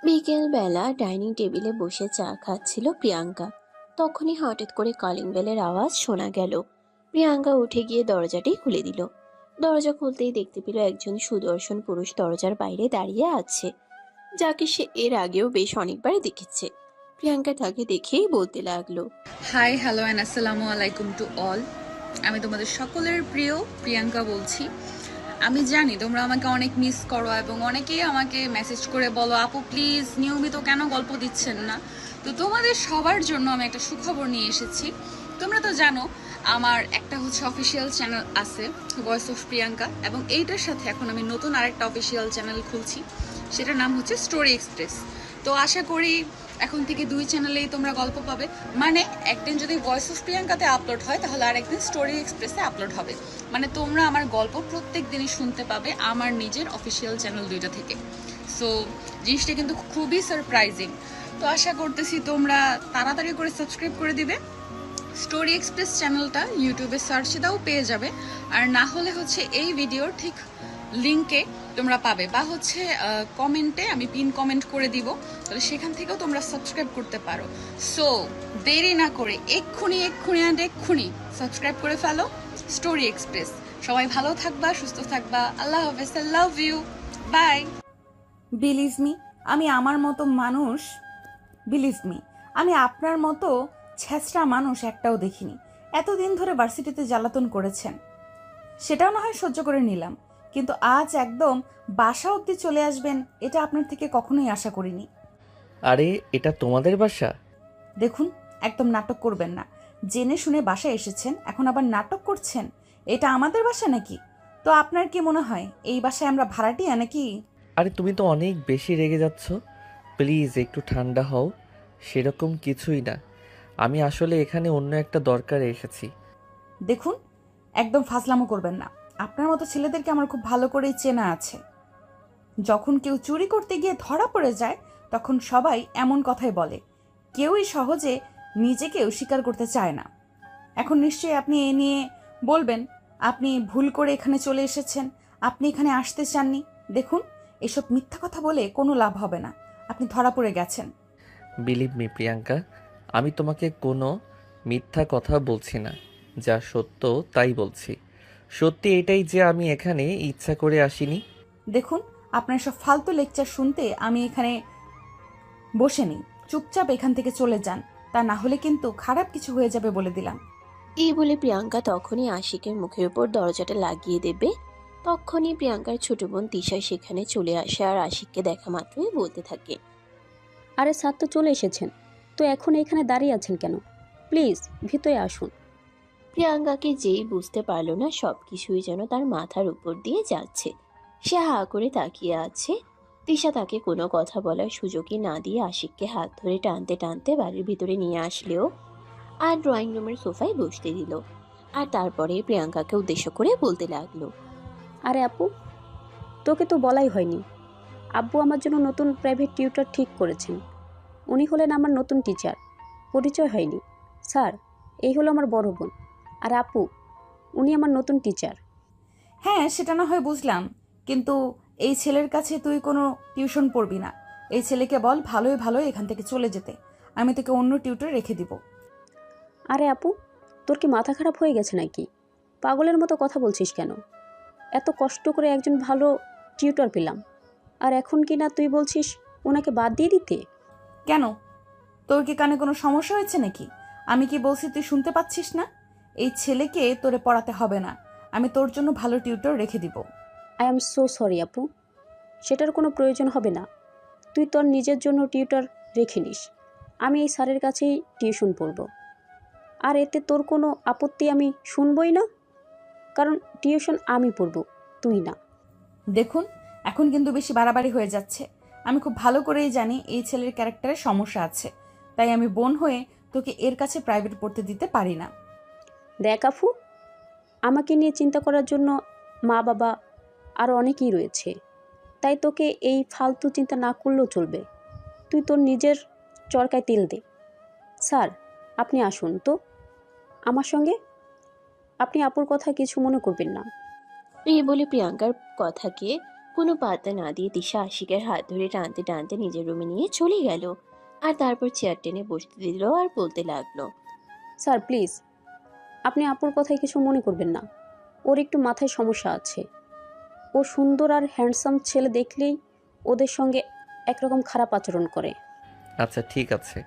বিকেলবেলা ডাইনিং টেবিলে বসে চা খাচ্ছিল প্রিয়াঙ্কা। তখনই হঠাৎ করে কলিং বেলের আওয়াজ শোনা গেল। প্রিয়াঙ্কা উঠে গিয়ে দরজাটি খুলে দিল। দরজা খুলতেই দেখতে পেল একজন সুদর্শন পুরুষ দরজার বাইরে দাঁড়িয়ে আছে, যাকে সে এর আগেও বেশ অনেকবার দেখেছে। প্রিয়াঙ্কা তাকে দেখেই বলতে লাগলো, হাই হ্যালো অ্যান্ড আসসালামু আলাইকুম টু অল। আমি তোমাদের সকলের প্রিয় প্রিয়াঙ্কা বলছি। আমি জানি তোমরা আমাকে অনেক মিস করো এবং অনেকেই আমাকে মেসেজ করে বলো, আপু প্লিজ নিয়মিত কেন গল্প দিচ্ছেন না। তো তোমাদের সবার জন্য আমি একটা সুখবর নিয়ে এসেছি। তোমরা তো জানো আমার একটা হচ্ছে অফিসিয়াল চ্যানেল আছে, ভয়েস অফ প্রিয়াঙ্কা, এবং এইটার সাথে এখন আমি নতুন আরেকটা অফিসিয়াল চ্যানেল খুলছি, সেটার নাম হচ্ছে স্টোরি এক্সপ্রেস। তো আশা করি এখন থেকে দুই চ্যানেলেই তোমরা গল্প পাবে। মানে একদিন যদি ভয়েস অফ প্রিয়াঙ্কাতে আপলোড হয় তাহলে আরেকদিন স্টোরি এক্সপ্রেসে আপলোড হবে। মানে তোমরা আমার গল্প প্রত্যেক দিনই শুনতে পাবে আমার নিজের অফিসিয়াল চ্যানেল দুইটা থেকে। সো জিনিসটা কিন্তু খুবই সারপ্রাইজিং। তো আশা করতেছি তোমরা তাড়াতাড়ি করে সাবস্ক্রাইব করে দিবে। স্টোরি এক্সপ্রেস চ্যানেলটা ইউটিউবে সার্চে দাও, পেয়ে যাবে। আর না হলে হচ্ছে এই ভিডিওর ঠিক লিঙ্কে তোমরা পাবে, বা হচ্ছে কমেন্টে আমি পিন কমেন্ট করে দিব, তাহলে সেখান থেকেও তোমরা সাবস্ক্রাইব করতে পারো। সো দেরি না করে এক্ষুনি সাবস্ক্রাইব করে ফেলো স্টোরি এক্সপ্রেস। সবাই ভালো থাকবা, সুস্থ থাকবা। আল্লাহ হাফেজ, I love you, bye. Believe me, আমি আমার মতো মানুষ, বিলিভ মি, আমি আপনার মতো ছেঁচড়া মানুষ একটাও দেখিনি। এতদিন ধরে ভার্সিটিতে জ্বালাতন করেছেন, সেটাও না হয় সহ্য করে নিলাম, কিন্তু আজ একদম বাসা অবধি চলে আসবেন এটা আপনার থেকে কখনোই আশা করিনি। আরে এটা তোমাদের বাসা? দেখুন, একদম নাটক করবেন না। জেনে শুনে বাসায় এসেছেন, এখন আবার নাটক করছেন। এটা আমাদের বাসা নাকি? তো আপনার কি মনে হয় এই বাসায় আমরা ভাড়াটিয়া নাকি? আরে তুমি তো অনেক বেশি রেগে যাচ্ছ, প্লিজ একটু ঠান্ডা হও। সেরকম কিছুই না, আমি আসলে এখানে অন্য একটা দরকারে এসেছি। দেখুন, একদম ফাজলামো করবেন না। আপনার মতো ছেলেদেরকে আমার খুব ভালো করেই চেনা আছে। যখন কেউ চুরি করতে গিয়ে ধরা পড়ে যায় তখন সবাই এমন কথাই বলে, কেউই সহজে নিজেকে স্বীকার করতে চায় না। এখন নিশ্চয়ই আপনি এ নিয়ে বলবেন আপনি ভুল করে এখানে চলে এসেছেন, আপনি এখানে আসতে চাননি। দেখুন, এসব মিথ্যা কথা বলে কোনো লাভ হবে না, আপনি ধরা পড়ে গেছেন। বিলিভ মি প্রিয়াঙ্কা, আমি তোমাকে কোনো মিথ্যা কথা বলছি না, যা সত্য তাই বলছি। সত্যি এটাই যে আমি এখানে ইচ্ছা করে আসিনি। দেখুন, আপনার সব ফালতু লেকচার শুনতে আমি এখানে বসে নেই। চুপচাপ এখান থেকে চলে যান, তা না হলে কিন্তু খারাপ কিছু হয়ে যাবে বলে দিলাম। এই বলে প্রিয়াঙ্কা তখনই আশিকের মুখের উপর দরজাটা লাগিয়ে দেবে। তখনই প্রিয়াঙ্কার ছোট বোন তিশা সেখানে চলে আসে আর আশিককে দেখা মাত্রই বলতে থাকে, আরে স্যার তো চলে এসেছেন, তো এখন এখানে দাঁড়িয়ে আছেন কেন? প্লিজ ভিতরে আসুন। প্রিয়াঙ্কাকে যেই বুঝতে পারলো না সবকিছুই যেন তার মাথার উপর দিয়ে যাচ্ছে। সে হা করে তাকিয়ে আছে। তিশা তাকে কোনো কথা বলার সুযোগই না দিয়ে আশিককে হাত ধরে টানতে টানতে বাড়ির ভিতরে নিয়ে আসলেও আর ড্রয়িং রুমের সোফায় বসতে দিল। আর তারপরে প্রিয়াঙ্কাকে উদ্দেশ্য করে বলতে লাগলো, আরে আপু, তোকে তো বলাই হয়নি, আব্বু আমার জন্য নতুন প্রাইভেট টিউটর ঠিক করেছেন। উনি হলেন আমার নতুন টিচার। পরিচয় হয়নি স্যার, এই হলো আমার বড় বোন। আর আপু, উনি আমার নতুন টিচার। হ্যাঁ, সেটা না হয় বুঝলাম, কিন্তু এই ছেলের কাছে তুই কোনো টিউশন পড়বি না। এই ছেলেকে বল ভালোই ভালোই এখান থেকে চলে যেতে, আমি তোকে অন্য টিউটর রেখে দিব। আরে আপু, তোর কি মাথা খারাপ হয়ে গেছে নাকি? পাগলের মতো কথা বলছিস কেন? এত কষ্ট করে একজন ভালো টিউটর পেলাম, আর এখন কি না তুই বলছিস ওনাকে বাদ দিয়ে দিতে? কেন, তোর কি কানে কোনো সমস্যা হয়েছে নাকি? আমি কি বলছি তুই শুনতে পাচ্ছিস না? এই ছেলেকে তোরে পড়াতে হবে না, আমি তোর জন্য ভালো টিউটর রেখে দিব। আই এম সো সরি আপু, সেটার কোনো প্রয়োজন হবে না। তুই তোর নিজের জন্য টিউটর রেখে নিস, আমি এই স্যারের কাছেই টিউশন পড়ব। আর এতে তোর কোনো আপত্তি আমি শুনবই না, কারণ টিউশন আমি পড়ব, তুই না। দেখুন, এখন কিন্তু বেশি বাড়াবাড়ি হয়ে যাচ্ছে। আমি খুব ভালো করেই জানি এই ছেলের ক্যারেক্টারে সমস্যা আছে, তাই আমি বোন হয়ে তোকে এর কাছে প্রাইভেট পড়তে দিতে পারি না। দেখ আফু, আমাকে নিয়ে চিন্তা করার জন্য মা বাবা আরও অনেকেই রয়েছে, তাই তোকে এই ফালতু চিন্তা না করলেও চলবে। তুই তোর নিজের চরকায় তেল দে। স্যার, আপনি আসুন তো আমার সঙ্গে, আপনি আপুর কথা কিছু মনে করবেন না। এই বলে প্রিয়াঙ্কার কথাকে কোনো পাত্তা না দিয়ে তিশা আশিকের হাত ধরে টানতে টানতে নিজের রুমে নিয়ে চলে গেল। আর তারপর চেয়ার টেনে বসতে দিল আর বলতে লাগলো, স্যার প্লিজ, আপনি আপুর কথায় কিছু মনে করবেন না। ওর একটু মাথায় সমস্যা আছে। ও সুন্দর আর হ্যান্ডসাম ছেলে দেখলেই ওদের সঙ্গে একরকম খারাপ আচরণ করে। আচ্ছা ঠিক আছে,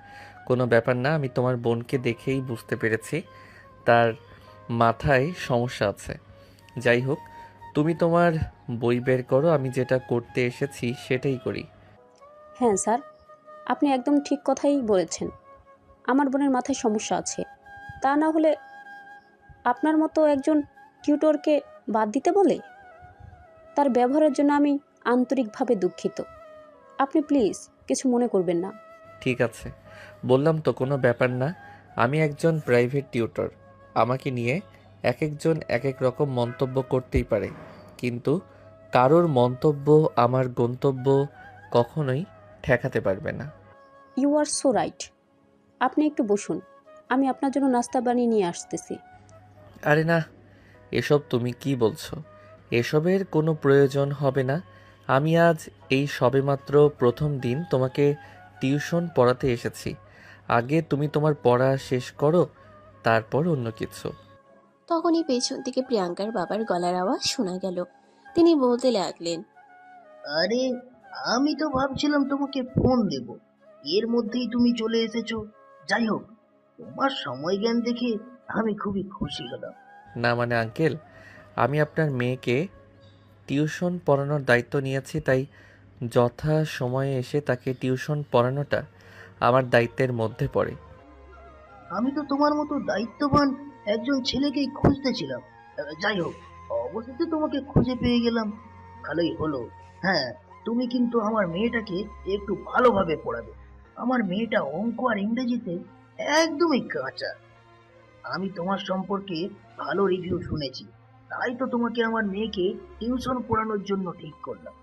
কোনো ব্যাপার না। আমি তোমার বোনকে দেখেই বুঝতে পেরেছি তার মাথায় সমস্যা আছে। যাই হোক, তুমি তোমার বই বের করো, আমি যেটা করতে এসেছি সেটাই করি। হ্যাঁ স্যার, আপনি একদম ঠিক কথাই বলেছেন। আমার বোনের মাথায় সমস্যা আছে। তা না হলে আপনার মতো একজন টিউটরকে বাদ দিতে বলে? তার ব্যবহারের জন্য আমি আন্তরিকভাবে দুঃখিত। আপনি প্লিজ কিছু মনে করবেন না। ঠিক আছে, বললাম তো কোনো ব্যাপার না। আমি একজন প্রাইভেট টিউটর, আমাকে নিয়ে এক একজন এক এক রকম মন্তব্য করতেই পারে, কিন্তু কারোর মন্তব্য আমার গন্তব্য কখনোই ঠেকাতে পারবে না। You are so right. আপনি একটু বসুন, আমি আপনার জন্য নাস্তা বানিয়ে নিয়ে আসতেছি। আরে না, এসব তুমি কি বলছো? এসবের কোনো প্রয়োজন হবে না। আমি আজ এই সবেমাত্র প্রথম দিন তোমাকে টিউশন পড়াতে এসেছি। আগে তুমি তোমার পড়া শেষ করো, তারপর অন্য কিছু। তখনই পেছন থেকে প্রিয়াঙ্কার বাবার গলার আওয়াজ শোনা গেল। তিনি বলতে লাগলেন, আরে, আমি তো ভাবছিলাম তোমাকে ফোন দেব, এর মধ্যেই তুমি চলে এসেছো। যাই হোক, তোমার সময় জ্ঞান দেখে আমি খুবই খুশি হলাম। না মানে আঙ্কেল, আমি আপনার মেয়েকে টিউশন পড়ানোর দায়িত্ব নিয়েছি, তাই যথা সময়ে এসে তাকে টিউশন পড়ানোটা আমার দায়িত্বের মধ্যে পড়ে। আমি তো তোমার মতো দায়িত্ববান একজন ছেলেকেই খুঁজতেছিলাম। যাই হোক, অবশেষে তোমাকে খুঁজে পেয়ে গেলাম, ভালোই হলো। হ্যাঁ, তুমি কিন্তু আমার মেয়েটাকে একটু ভালোভাবে পড়াবে। আমার মেয়েটা অঙ্ক আর ইংরেজিতে একদমই কাঁচা। আমি তোমার সম্পর্কে ভালো রিভিউ শুনেছি, তাই তো তোমাকে আমার মেয়েকে টিউশন পড়ানোর জন্য ঠিক করলাম।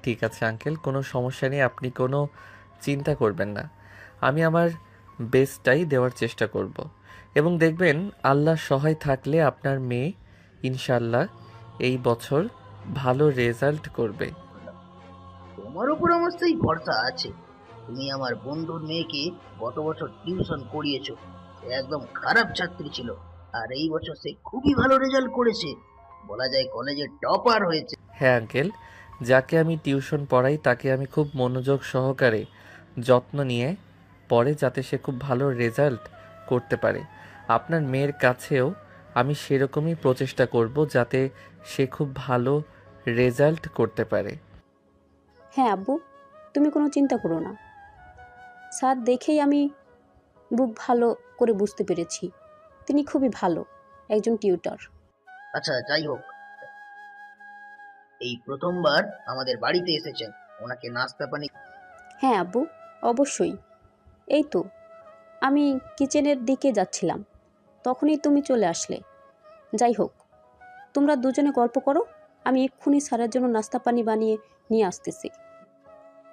ঠিক আছে আঙ্কেল, কোনো সমস্যা নেই, আপনি কোনো চিন্তা করবেন না। আমি আমার বেস্টটাই দেওয়ার চেষ্টা করব, এবং দেখবেন আল্লাহ সহায় থাকলে আপনার মেয়ে ইনশাল্লাহ এই বছর ভালো রেজাল্ট করবে। তোমার উপর আমার সেই ভরসা আছে। তুমি আমার বন্ধুর মেয়েকে গত বছর টিউশন করিয়েছো, সে একদম খারাপ ছাত্রী ছিল, আর এই বছর সে খুবই ভালো রেজাল্ট করেছে, বলা যায় কলেজের টপার হয়েছে। হ্যাঁ আঙ্কেল, যাকে আমি টিউশন পড়াই তাকে আমি খুব মনোযোগ সহকারে যত্ন নিয়ে পড়ে, যাতে সে খুব ভালো রেজাল্ট করতে পারে। আপনার মেয়ের কাছেও আমি সেরকমই প্রচেষ্টা করব যাতে সে খুব ভালো রেজাল্ট করতে পারে। হ্যাঁ আব্বু, তুমি কোনো চিন্তা করো না। স্যার দেখেই আমি বুক ভালো করে বুঝতে পেরেছি তিনি খুবই ভালো একজন টিউটর। আচ্ছা, যাই হোক, এই প্রথমবার আমাদের বাড়িতে এসেছেন, ওনাকে নাস্তা পানি। হ্যাঁ আব্বু, অবশ্যই। এই তো আমি কিচেনের দিকে যাচ্ছিলাম, তখনই তুমি চলে আসলে। যাই হোক, তোমরা দুজনে গল্প করো, আমি এক্ষুনি স্যারের জন্য নাস্তা পানি বানিয়ে নিয়ে আসতেছি।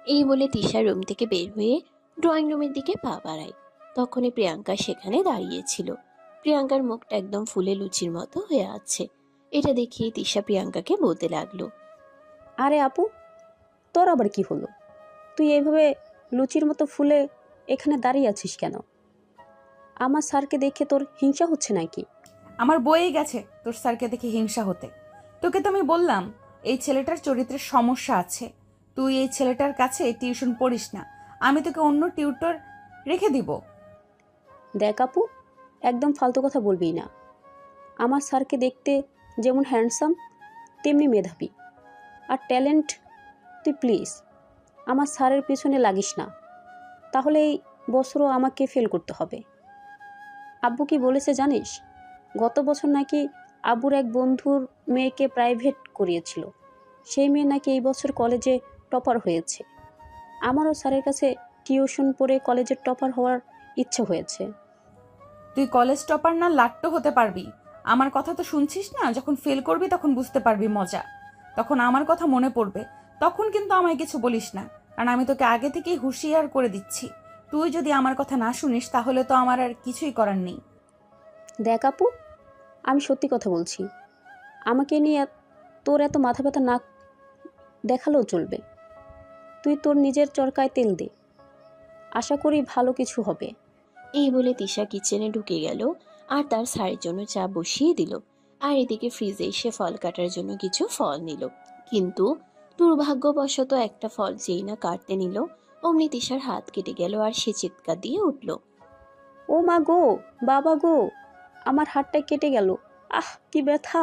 এই বলে তিশা রুম থেকে বের হয়ে ড্রয়িং রুমের দিকে পা বাড়ায়। তখনই প্রিয়াঙ্কা সেখানে দাঁড়িয়েছিল। প্রিয়াঙ্কার মুখটা একদম ফুলে লুচির মতো হয়ে আছে। এটা দেখিয়ে তিশা প্রিয়াঙ্কাকে বলতে লাগলো, আরে আপু, তোর আবার কি হলো? তুই এইভাবে লুচির মতো ফুলে এখানে দাঁড়িয়ে আছিস কেন? আমার স্যারকে দেখে তোর হিংসা হচ্ছে নাকি? আমার বইয়ে গেছে তোর স্যারকে দেখে হিংসা হতে। তোকে তো আমি বললাম এই ছেলেটার চরিত্রের সমস্যা আছে, তুই এই ছেলেটার কাছে টিউশন পড়িস না, আমি তোকে অন্য টিউটর রেখে দিব। দেখ আপু, একদম ফালতু কথা বলবি না। আমার স্যারকে দেখতে যেমন হ্যান্ডসাম তেমনি মেধাবী আর ট্যালেন্ট। তুই প্লিজ আমার স্যারের পিছনে লাগিস না, তাহলে এই বছরও আমাকে ফেল করতে হবে। আব্বু কি বলেছে জানিস? গত বছর নাকি আব্বুর এক বন্ধুর মেয়েকে প্রাইভেট করিয়েছিল, সেই মেয়ে নাকি এই বছর কলেজে টপার হয়েছে। আমারও স্যারের কাছে টিউশন পড়ে কলেজের টপার হওয়ার ইচ্ছা হয়েছে। তুই কলেজ টপার না লাট্টো হতে পারবি। আমার কথা তো শুনছিস না? যখন ফেল করবি তখন বুঝতে পারবি মজা, তখন আমার কথা মনে পড়বে, তখন কিন্তু আমায় কিছু বলিস না, কারণ আমি তোকে আগে থেকেই হুঁশিয়ার করে দিচ্ছি। তুই যদি আমার কথা না শুনিস তাহলে তো আমার আর কিছুই করার নেই। দেখ আপু, আমি সত্যি কথা বলছি। আমাকে নিয়ে তোর এত মাথা ব্যথা না দেখালেও চলবে। তুই তোর নিজের চরকায় তেল দে, আশা করি ভালো কিছু হবে। এই বলে তিশা কিচেনে ঢুকে গেল আর তার স্যারের জন্য চা বসিয়ে দিল। আর এদিকে ফ্রিজে এসে ফল কাটার জন্য কিছু ফল নিল, কিন্তু দুর্ভাগ্যবশত একটা ফল যেই না কাটতে নিল অমনি তিশার হাত কেটে গেল আর সে চিৎকার দিয়ে উঠল। ও মা গো, বাবা গো, আমার হাতটা কেটে গেল, আহ কি ব্যথা!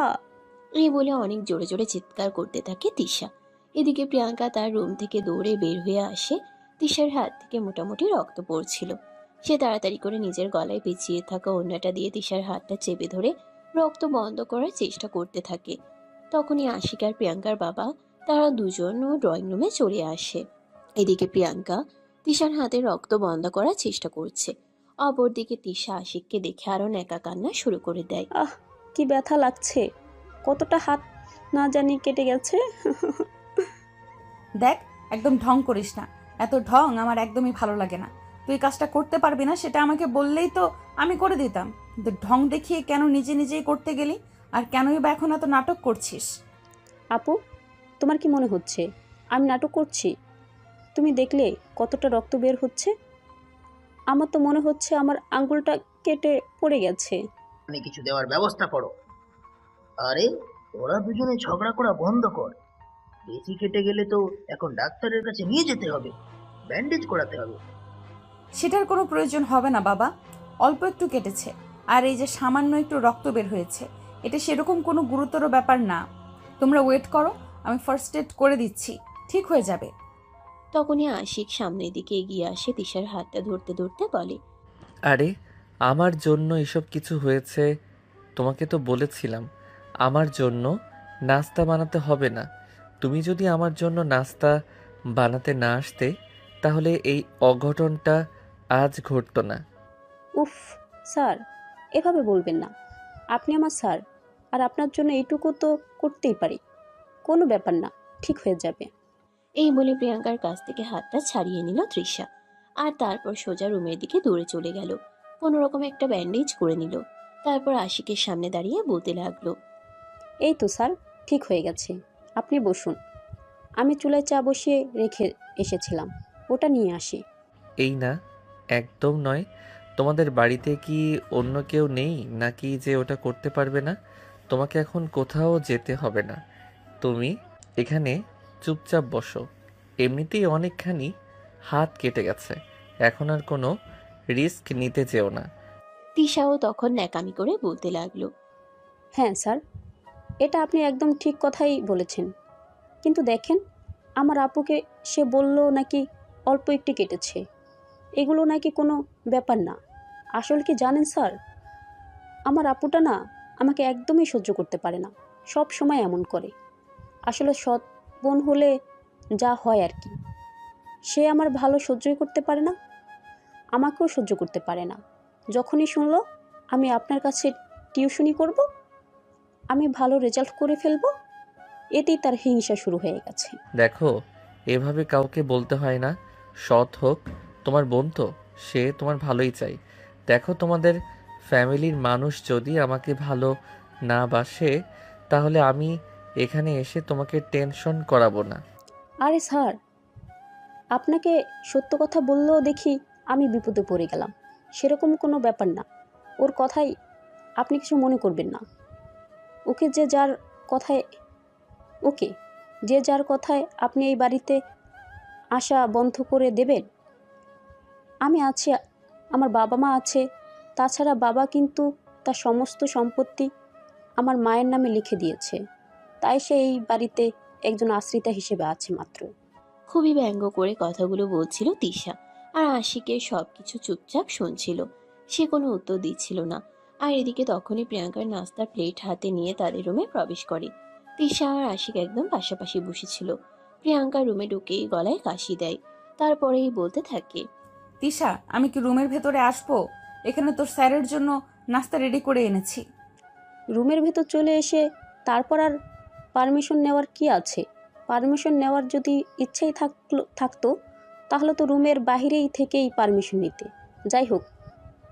এই বলে অনেক জোরে জোরে চিৎকার করতে থাকে তিশা। এদিকে প্রিয়াঙ্কা তার রুম থেকে দৌড়ে বের হয়ে আসে। তিশার হাত থেকে মোটামুটি রক্ত পড়ছিল। সে তাড়াতাড়ি করে নিজের গলায় পেঁচিয়ে থাকা ওড়নাটা দিয়ে তিশার হাতটা চেপে ধরে রক্ত বন্ধ করার চেষ্টা করতে থাকে। তখনই আশিক আর প্রিয়াঙ্কার বাবা তারা দুজনও ড্রয়িং রুমে চলে আসে। এদিকে প্রিয়াঙ্কা তিশার হাতে রক্ত বন্ধ করার চেষ্টা করছে। অপরদিকে তিশা আশিককে দেখে আরো ন্যাকা কান্না শুরু করে দেয়। আহ কি ব্যথা লাগছে, কতটা হাত না জানি কেটে গেছে। দেখ, একদম ঢং করিস না। এত ঢং আমার একদমই ভালো লাগে না। তুই কাজটা করতে পারবি না সেটা আমাকে বললেই তো আমি করে দিতাম, কিন্তু ঢং দেখিয়ে কেন নিজে নিজেই করতে গেলি? আর কেনই বা এখন এত নাটক করছিস? আপু, তোমার কি মনে হচ্ছে আমি নাটক করছি? তুমি দেখলে কতটা রক্ত বের হচ্ছে। আমার তো মনে হচ্ছে আমার আঙ্গুলটা কেটে পড়ে গেছে। মানে কিছু দেওয়ার ব্যবস্থা করো। আরে ওরা দুজনে ঝগড়া করা বন্ধ কর। বেশি কেটে গেলে তো এখন ডাক্তারের কাছে নিয়ে যেতে হবে, ব্যান্ডেজ করাতে হবে। সেটার কোনো প্রয়োজন হবে না বাবা, অল্প একটু কেটেছে। আর এই যে সামান্য একটু রক্ত বের হয়েছে, এটা সেরকম কোনো গুরুতর ব্যাপার না। তোমরা ওয়েট করো, আমি ফার্স্ট এড করে দিচ্ছি, ঠিক হয়ে যাবে। তখনই আশিক সামনের দিকে এগিয়ে আসে, তিশার হাতটা ধরতে ধরতে বলে। আরে আমার জন্য এসব কিছু হয়েছে। তোমাকে তো বলেছিলাম আমার জন্য নাস্তা বানাতে হবে না। তুমি যদি আমার জন্য নাস্তা বানাতে না আসতে তাহলে এই অঘটনটা আজ ঘটতো না। উফ স্যার, এভাবে বলবেন না। আপনি আমার স্যার, আর আপনার জন্য এইটুকু তো করতেই পারি। কোনো ব্যাপার না, ঠিক হয়ে যাবে। এই বলে প্রিয়াঙ্কার কাছ থেকে হাতটা ছাড়িয়ে নিল তৃষা। আর তারপর সোজা রুমের দিকে দৌড়ে চলে গেল। কোনো রকম একটা ব্যান্ডেজ করে নিল। তারপর আশিকের সামনে দাঁড়িয়ে বলতে লাগলো। এই তো স্যার, ঠিক হয়ে গেছে। আপনি বসুন, আমি চুলায় চা বসিয়ে রেখে এসেছিলাম, ওটা নিয়ে আসি। এই না, একদম নয়। তোমাদের বাড়িতে কি অন্য কেউ নেই নাকি যে ওটা করতে পারবে না? তোমাকে এখন কোথাও যেতে হবে না, তুমি এখানে চুপচাপ বসো। এমনিতেই অনেকখানি হাত কেটে গেছে, এখন আর কোনো রিস্ক নিতে যেও না। তিশাও তখন ন্যাকামি করে বলতে লাগলো। হ্যাঁ স্যার, এটা আপনি একদম ঠিক কথাই বলেছেন। কিন্তু দেখেন, আমার আপুকে সে বলল নাকি অল্প একটু কেটেছে, এগুলো নাকি কোনো ব্যাপার না। আসলে কি জানেন স্যার, আমার আপুটা না আমাকে একদমই সহ্য করতে পারে না, সব সময় এমন করে। আসলে সৎ বোন হলে যা হয় আর কি। সে আমার ভালো সহ্যই করতে পারে না, আমাকেও সহ্য করতে পারে না। যখনই শুনলো আমি আপনার কাছে টিউশনি করব, আমি ভালো রেজাল্ট করে ফেলবো, এতেই তার হিংসা শুরু হয়ে গেছে। দেখো, এভাবে কাউকে বলতে হয় না। সৎ হোক, তোমার বোন তো, সে তোমার ভালোই চাই। দেখো, তোমাদের ফ্যামিলির মানুষ যদি আমাকে ভালো না বাসে তাহলে আমি এখানে এসে তোমাকে টেনশন করাবো না। আরে স্যার, আপনাকে সত্য কথা বললেও দেখি আমি বিপদে পড়ে গেলাম, সেরকম কোনো ব্যাপার না। ওর কথাই আপনি কিছু মনে করবেন না। ওকে যে যার কথায় ওকে যে যার কথায় আপনি এই বাড়িতে আসা বন্ধ করে দেবেন। আমি আছি, আমার বাবা মা আছে। তাছাড়া বাবা কিন্তু তার সমস্ত সম্পত্তি আমার মায়ের নামে লিখে দিয়েছে, তাই সে এই বাড়িতে একজন আশ্রিতা হিসেবে আছে মাত্র। খুবই ব্যঙ্গ করে কথাগুলো বলছিল তিশা। আর আশিকের সবকিছু চুপচাপ শুনছিল, সে কোনো উত্তর দিচ্ছিল না। আর এদিকে তখনই প্রিয়াঙ্কার নাস্তার প্লেট হাতে নিয়ে তাদের রুমে প্রবেশ করে। তিশা আর আশিক একদম পাশাপাশি বসেছিল। প্রিয়াঙ্কা রুমে ঢুকেই গলায় কাশি দেয়, তারপরেই বলতে থাকে। তিশা, আমি কি রুমের ভেতরে আসবো? এখানে তোর স্যারের জন্য নাস্তা রেডি করে এনেছি। রুমের ভেতর চলে এসে তারপর আর পারমিশন নেওয়ার কি আছে? পারমিশন নেওয়ার যদি ইচ্ছেই থাকতো তাহলে তো রুমের বাহিরেই থেকেই পারমিশন নিতে। যাই হোক,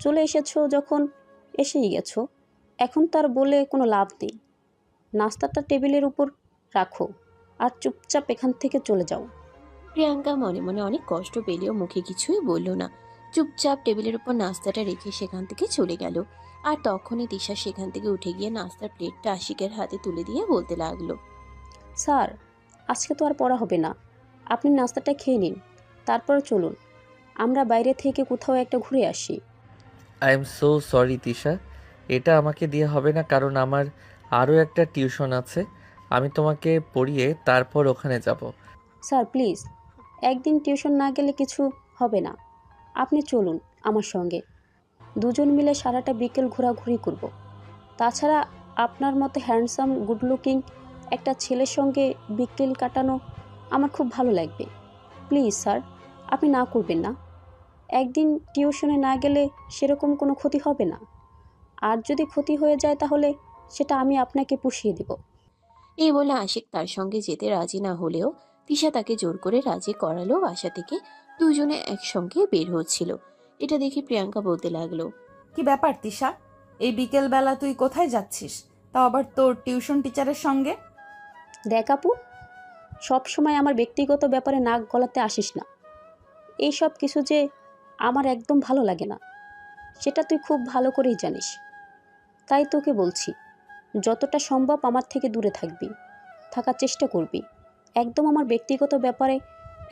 চলে এসেছো যখন এসেই গেছো, এখন তার বলে কোনো লাভ নেই। নাস্তাটা টেবিলের উপর রাখো, আর চুপচাপ এখান থেকে চলে যাও। প্রিয়াঙ্কা মনে মনে অনেক কষ্ট পেলেও মুখে কিছুই বলল না। চুপচাপ টেবিলের উপর নাস্তাটা রেখে সেখান থেকে চলে গেল। আর তখনই তিশা সেখান থেকে উঠে গিয়ে নাস্তার প্লেটটা আশিকের হাতে তুলে দিয়ে বলতে লাগলো, স্যার, আজকে তো আর পড়া হবে না, আপনি নাস্তাটা খেয়ে নিন, তারপর চলুন আমরা বাইরে থেকে কোথাও একটা ঘুরে আসি। I am so sorry Tisha, এটা আমাকে দিয়ে হবে না, কারণ আমার আরও একটা টিউশন আছে। আমি তোমাকে পড়িয়ে তারপর ওখানে যাব। স্যার প্লিজ, একদিন টিউশন না গেলে কিছু হবে না, আপনি চলুন আমার সঙ্গে, দুজন মিলে সারাটা বিকেল ঘোরাঘুরি করব। তাছাড়া আপনার মতো হ্যান্ডসাম গুড লুকিং একটা ছেলের সঙ্গে বিকেল কাটানো আমার খুব ভালো লাগবে। প্লিজ স্যার, আপনি না করবেন না। একদিন টিউশনে না গেলে সেরকম কোনো ক্ষতি হবে না, আর যদি ক্ষতি হয়ে যায় তাহলে সেটা আমি আপনাকে পুষিয়ে দেব। এই বলে আশিক তার সঙ্গে যেতে রাজি না হলেও তিশা তাকে জোর করে রাজি করালো। বাসা থেকে দুজনে একসঙ্গে বের হচ্ছিল। এটা দেখে প্রিয়াঙ্কা বলতে লাগলো, কি ব্যাপার তিশা, এই বিকেলবেলা তুই কোথায় যাচ্ছিস, তাও আবার তোর টিউশন টিচারের সঙ্গে? দেখ আপু, সবসময় আমার ব্যক্তিগত ব্যাপারে নাক গলাতে আসিস না। এই সব কিছু যে আমার একদম ভালো লাগে না, সেটা তুই খুব ভালো করেই জানিস। তাই তোকে বলছি, যতটা সম্ভব আমার থেকে দূরে থাকবি, থাকার চেষ্টা করবি। একদম আমার ব্যক্তিগত ব্যাপারে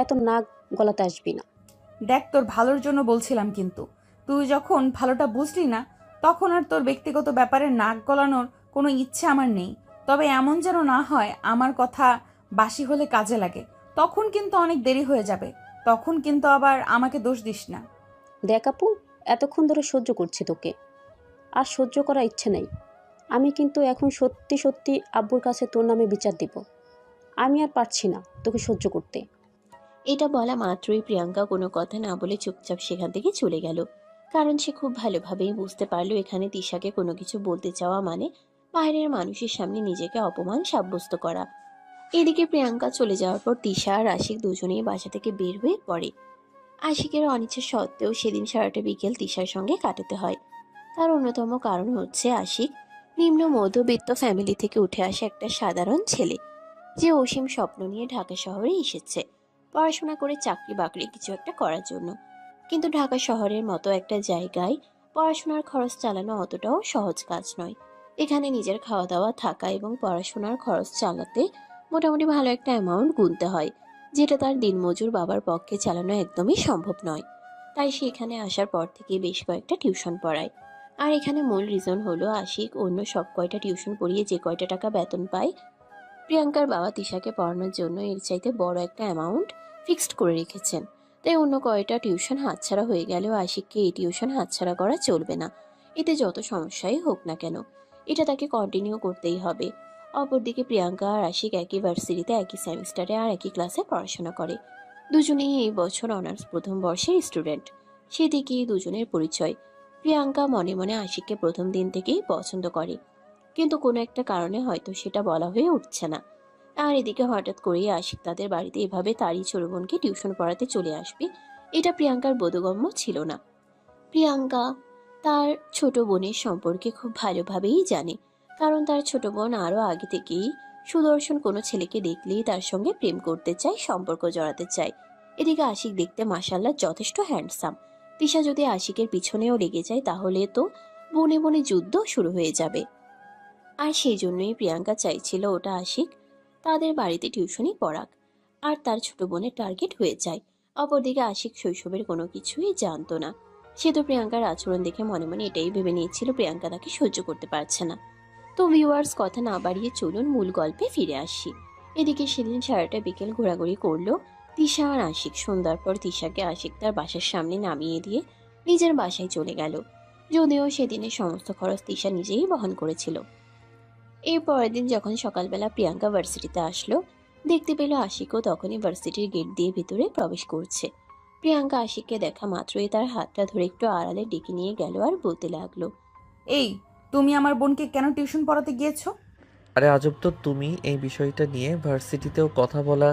এত নাক গলাতে আসবি না। দেখ, তোর ভালোর জন্য বলছিলাম, কিন্তু তুই যখন ভালোটা বুঝলি না তখন আর তোর ব্যক্তিগত ব্যাপারে নাক গলানোর কোনো ইচ্ছে আমার নেই। তবে এমন যেন না হয় আমার কথা বাসি হলে কাজে লাগে, তখন কিন্তু অনেক দেরি হয়ে যাবে, তখন কিন্তু আবার আমাকে দোষ দিস না। দেখ আপু, এতক্ষণ ধরে সহ্য করছি তোকে, আর সহ্য করার ইচ্ছে নেই। আমি কিন্তু এখন সত্যি সত্যি আব্বুর কাছে তোর নামে বিচার দিব। আমি আর পারছি না তোকে সহ্য করতে। এটা বলা মাত্রই প্রিয়াঙ্কা কোনো কথা না বলে চুপচাপ সেখান থেকে চলে গেল। কারণ সে খুব ভালোভাবেই বুঝতে পারলো এখানে তিশাকে কোনো কিছু বলতে চাওয়া মানে বাইরের মানুষের সামনে নিজেকে অপমান সাব্যস্ত করা। এদিকে প্রিয়াঙ্কা চলে যাওয়ার পর তিশা আর আশিক দুজনেই বাসা থেকে বের হয়ে পড়ে। আশিকের অনিচ্ছা সত্ত্বেও সেদিন সারাটা বিকেল তিশার সঙ্গে কাটাতে হয়। তার অন্যতম কারণ হচ্ছে আশিক নিম্ন মধ্যবিত্ত ফ্যামিলি থেকে উঠে আসা একটা সাধারণ ছেলে, যে অসীম স্বপ্ন নিয়ে ঢাকা শহরে এসেছে পড়াশোনা করে চাকরি বাকরি কিছু একটা করার জন্য। কিন্তু ঢাকা শহরের মতো একটা জায়গায় পড়াশোনার খরচ চালানো অতটাও সহজ কাজ নয়। এখানে নিজের খাওয়া দাওয়া, থাকা এবং পড়াশোনার খরচ চালাতে মোটামুটি ভালো একটা অ্যামাউন্ট গুনতে হয়, যেটা তার দিনমজুর বাবার পক্ষে চালানো একদমই সম্ভব নয়। তাই সে এখানে আসার পর থেকে বেশ কয়েকটা টিউশন পড়ায়। আর এখানে মূল রিজন হলো আশিক অন্য সব কয়টা টিউশন পড়িয়ে যে কয়টা টাকা বেতন পায়, প্রিয়াঙ্কার বাবা তিশাকে পড়ানোর জন্য এর চাইতে বড় একটা অ্যামাউন্ট ফিক্সড করে রেখেছেন। তাই অন্য কয়টা টিউশন হাতছাড়া হয়ে গেলেও আশিককে এই টিউশন হাতছাড়া করা চলবে না। এতে যত সমস্যাই হোক না কেন এটা তাকে কন্টিনিউ করতেই হবে। অপরদিকে প্রিয়াঙ্কা আর আশিক একই ভার্সিটিতে একই সেমিস্টারে আর একই ক্লাসে পড়াশোনা করে। দুজনেই এই বছর অনার্স প্রথম বর্ষের স্টুডেন্ট। সেদিকেই দুজনের পরিচয়। প্রিয়াঙ্কা মনে মনে আশিককে প্রথম দিন থেকেই পছন্দ করে, কিন্তু কোনো একটা কারণে হয়তো সেটা বলা হয়ে উঠছে না। আর এদিকে হঠাৎ করেই আশিক তাদের বাড়িতে এভাবে তারই ছোট বোনকে টিউশন পড়াতে চলে আসবে, এটা প্রিয়াঙ্কার বোধগম্য ছিল না। প্রিয়াঙ্কা তার ছোট বোনের সম্পর্কে খুব ভালোভাবেই জানে, কারণ তার ছোট বোন আরও আগে থেকেই সুদর্শন কোনো ছেলেকে দেখলেই তার সঙ্গে প্রেম করতে চায়, সম্পর্ক জড়াতে চায়। এদিকে আশিক দেখতে মাশাআল্লাহ যথেষ্ট হ্যান্ডসাম। তিশা যদি আশিকের পিছনেও লেগে যায় তাহলে তো বনে বনে যুদ্ধ শুরু হয়ে যাবে। আর সেই জন্যই প্রিয়াঙ্কা চাইছিল ওটা আশিক তাদের বাড়িতে টিউশনই পড়াক, আর তার ছোট বোনের টার্গেট হয়ে যায়। অপরদিকে আশিক শৈশবের কোনো কিছুই জানতো না। সে তো প্রিয়াঙ্কার আচরণ দেখে মনে মনে এটাই ভেবে নিয়েছিল প্রিয়াঙ্কা তাকে সহ্য করতে পারছে না। তো ভিউয়ার্স, কথা না বাড়িয়ে চলুন মূল গল্পে ফিরে আসি। এদিকে সেদিন সারাটা বিকেল ঘোরাঘুরি করলো তিশা আর আশিক। সন্ধ্যার পর তিশাকে আশিক তার বাসার সামনে নামিয়ে দিয়ে নিজের বাসায় চলে গেল, যদিও সেদিনের সমস্ত খরচ তিশা নিজেই বহন করেছিল। এর পরের দিন যখন সকালবেলা প্রিয়াঙ্কা ভার্সিটিতে আসলো, দেখতে পেল আশিকও তখনই ভার্সিটির গেট দিয়ে ভিতরে প্রবেশ করছে। প্রিয়াঙ্কা আশিককে দেখা মাত্রই তার হাতটা ধরে একটু আড়ালে ডেকে নিয়ে গেল আর বলতে লাগলো, এই, তুমি আমার বোনকে কেন টিউশন পড়াতে গিয়েছো? আরে আজব তো, তুমি এই বিষয়টা নিয়ে ভার্সিটিতেও কথা বলা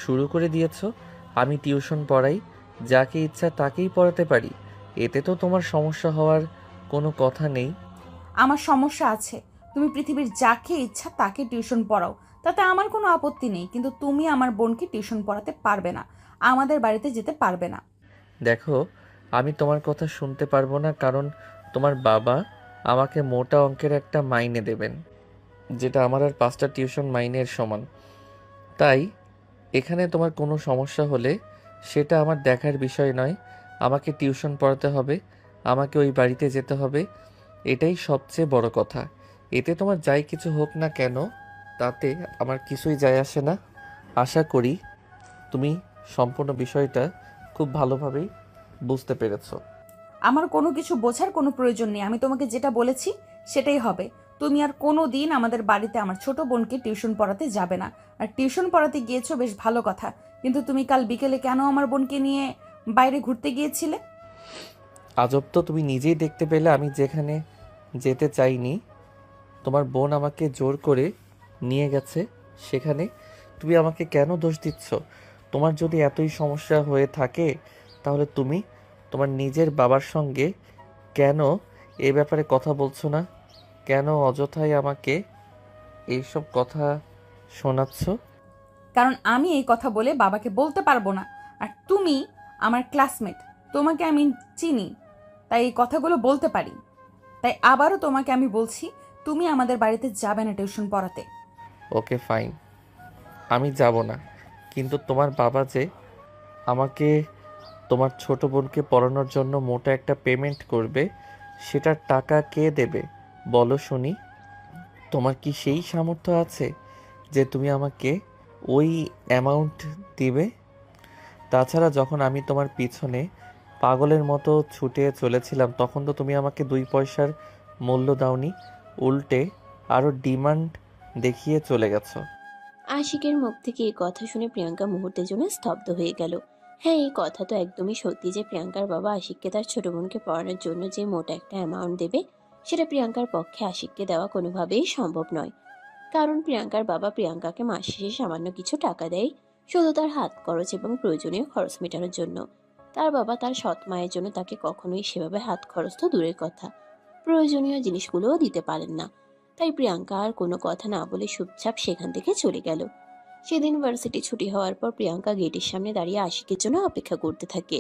শুরু করে দিয়েছো। আমি টিউশন পড়াই, যাকে ইচ্ছা তাকেই পড়াতে পারি, এতে তো তোমার সমস্যা হওয়ার কোনো কথা নেই। আমার সমস্যা আছে। তুমি পৃথিবীর যাকে ইচ্ছা তাকে টিউশন পড়াও, তাতে আমার কোনো আপত্তি নেই, কিন্তু তুমি আমার বোনকে টিউশন পড়াতে পারবে না, আমাদের বাড়িতে যেতে পারবে না। দেখো, আমি তোমার কথা শুনতে পারবো না, কারণ তোমার বাবা আমাকে মোটা অঙ্কের একটা মাইনে দেবেন, যেটা আমার আর 5টা টিউশন মাইনের সমান। তাই এখানে তোমার কোনো সমস্যা হলে সেটা আমার দেখার বিষয় নয়। আমাকে টিউশন পড়াতে হবে, আমাকে ওই বাড়িতে যেতে হবে, এটাই সবচেয়ে বড় কথা। এতে তোমার যাই কিছু হোক না কেন, তাতে আমার কিছুই যায় আসে না। আশা করি তুমি সম্পূর্ণ বিষয়টা খুব ভালোভাবেই বুঝতে পেরেছো। আমার কোনো কিছু বোঝার কোনো প্রয়োজন নেই, আমি তোমাকে যেটা বলেছি সেটাই হবে। তুমি আর কোনো দিন আমাদের বাড়িতে আমার ছোট বোনকে টিউশন পড়াতে যাবে না। আর টিউশন পড়াতে গিয়েছো বেশ ভালো কথা, কিন্তু তুমি কাল বিকেলে কেন আমার বোনকে নিয়ে বাইরে ঘুরতে গিয়েছিলে? আজব তো, তুমি নিজেই দেখতে পেলে আমি যেখানে যেতে চাইনি তোমার বোন আমাকে জোর করে নিয়ে গেছে সেখানে। তুমি আমাকে কেন দোষ দিচ্ছ? তোমার যদি এতই সমস্যা হয়ে থাকে তাহলে তুমি তোমার নিজের বাবার সঙ্গে কেন এ ব্যাপারে কথা বলছো না? কেন অযথাই আমাকে এইসব কথা শোনাচ্ছ? কারণ আমি এই কথা বলে বাবাকে বলতে পারবো না। আর তুমি আমার ক্লাসমেট, তোমাকে আমি চিনি, তাই এই কথাগুলো বলতে পারি। তাই আবারও তোমাকে আমি বলছি, তুমি আমাদের বাড়িতে যাবে না টিউশন পড়াতে। ওকে ফাইন, আমি যাব না। কিন্তু তোমার বাবা যে আমাকে তোমার ছোট বোনকে পড়ানোর জন্য মোটা একটা পেমেন্ট করবে, সেটার টাকা কে দেবে বলো শুনি? তোমার কি সেই সামর্থ্য আছে যে তুমি আমাকে ওই অ্যামাউন্ট দিবে? তাছাড়া যখন আমি তোমার পিছনে পাগলের মতো ছুটে চলেছিলাম তখন তো তুমি আমাকে 2 পয়সার মূল্য দাওনি, উল্টে আরও ডিমান্ড দেখিয়ে চলে গেছো। আশিকের মুখ থেকে এই কথা শুনে প্রিয়াঙ্কা মুহূর্তের জন্য স্তব্ধ হয়ে গেল। হ্যাঁ, এই কথা তো একদমই সত্যি যে প্রিয়াঙ্কার বাবা আশিককে তার ছোট বোনকে পড়ানোর জন্য যে মোটা একটা অ্যামাউন্ট দেবে, সেটা প্রিয়াঙ্কার পক্ষে আশিককে দেওয়া কোনোভাবেই সম্ভব নয়। কারণ প্রিয়াঙ্কার বাবা প্রিয়াঙ্কাকে মাস শেষে সামান্য কিছু টাকা দেয়, শুধু তার হাত খরচ এবং প্রয়োজনীয় খরচ মেটানোর জন্য। তার বাবা তার সৎ মায়ের জন্য তাকে কখনোই সেভাবে হাত খরচ তো দূরের কথা, প্রয়োজনীয় জিনিসগুলোও দিতে পারেন না। তাই প্রিয়াঙ্কা আর কোনো কথা না বলে চুপচাপ সেখান থেকে চলে গেল। সেদিন ভার্সিটি ছুটি হওয়ার পর প্রিয়াঙ্কা গেটের সামনে দাঁড়িয়ে আশিকের জন্য অপেক্ষা করতে থাকে।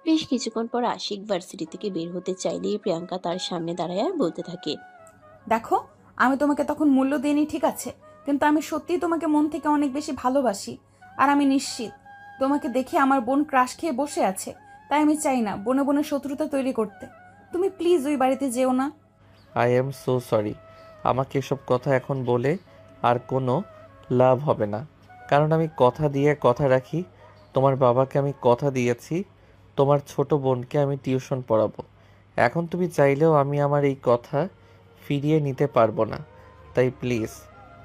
বেশ কিছুক্ষণ পর আশিক ভার্সিটি থেকে বের হতে চাইলেই প্রিয়াঙ্কা তার সামনে দাঁড়ায় আর বলতে থাকে, দেখো, আমি তোমাকে তখন মূল্য দিইনি ঠিক আছে, কিন্তু আমি সত্যিই তোমাকে মন থেকে অনেক বেশি ভালোবাসি। আর আমি নিশ্চিত তোমাকে দেখে আমার বোন ক্রাশ খেয়ে বসে আছে, তাই আমি চাই না বনে বনে শত্রুতা তৈরি করতে। তুমি প্লিজ ওই বাড়িতে যেও না। I am so sorry. আমাকে এসব কথা এখন বলে আর কোনো লাভ হবে না, কারণ আমি কথা দিয়ে কথা রাখি। তোমার বাবাকে আমি কথা দিয়েছি তোমার ছোট বোনকে আমি টিউশন পড়াবো। এখন তুমি চাইলেও আমি আমার এই কথা ফিরিয়ে নিতে পারবো না। তাই প্লিজ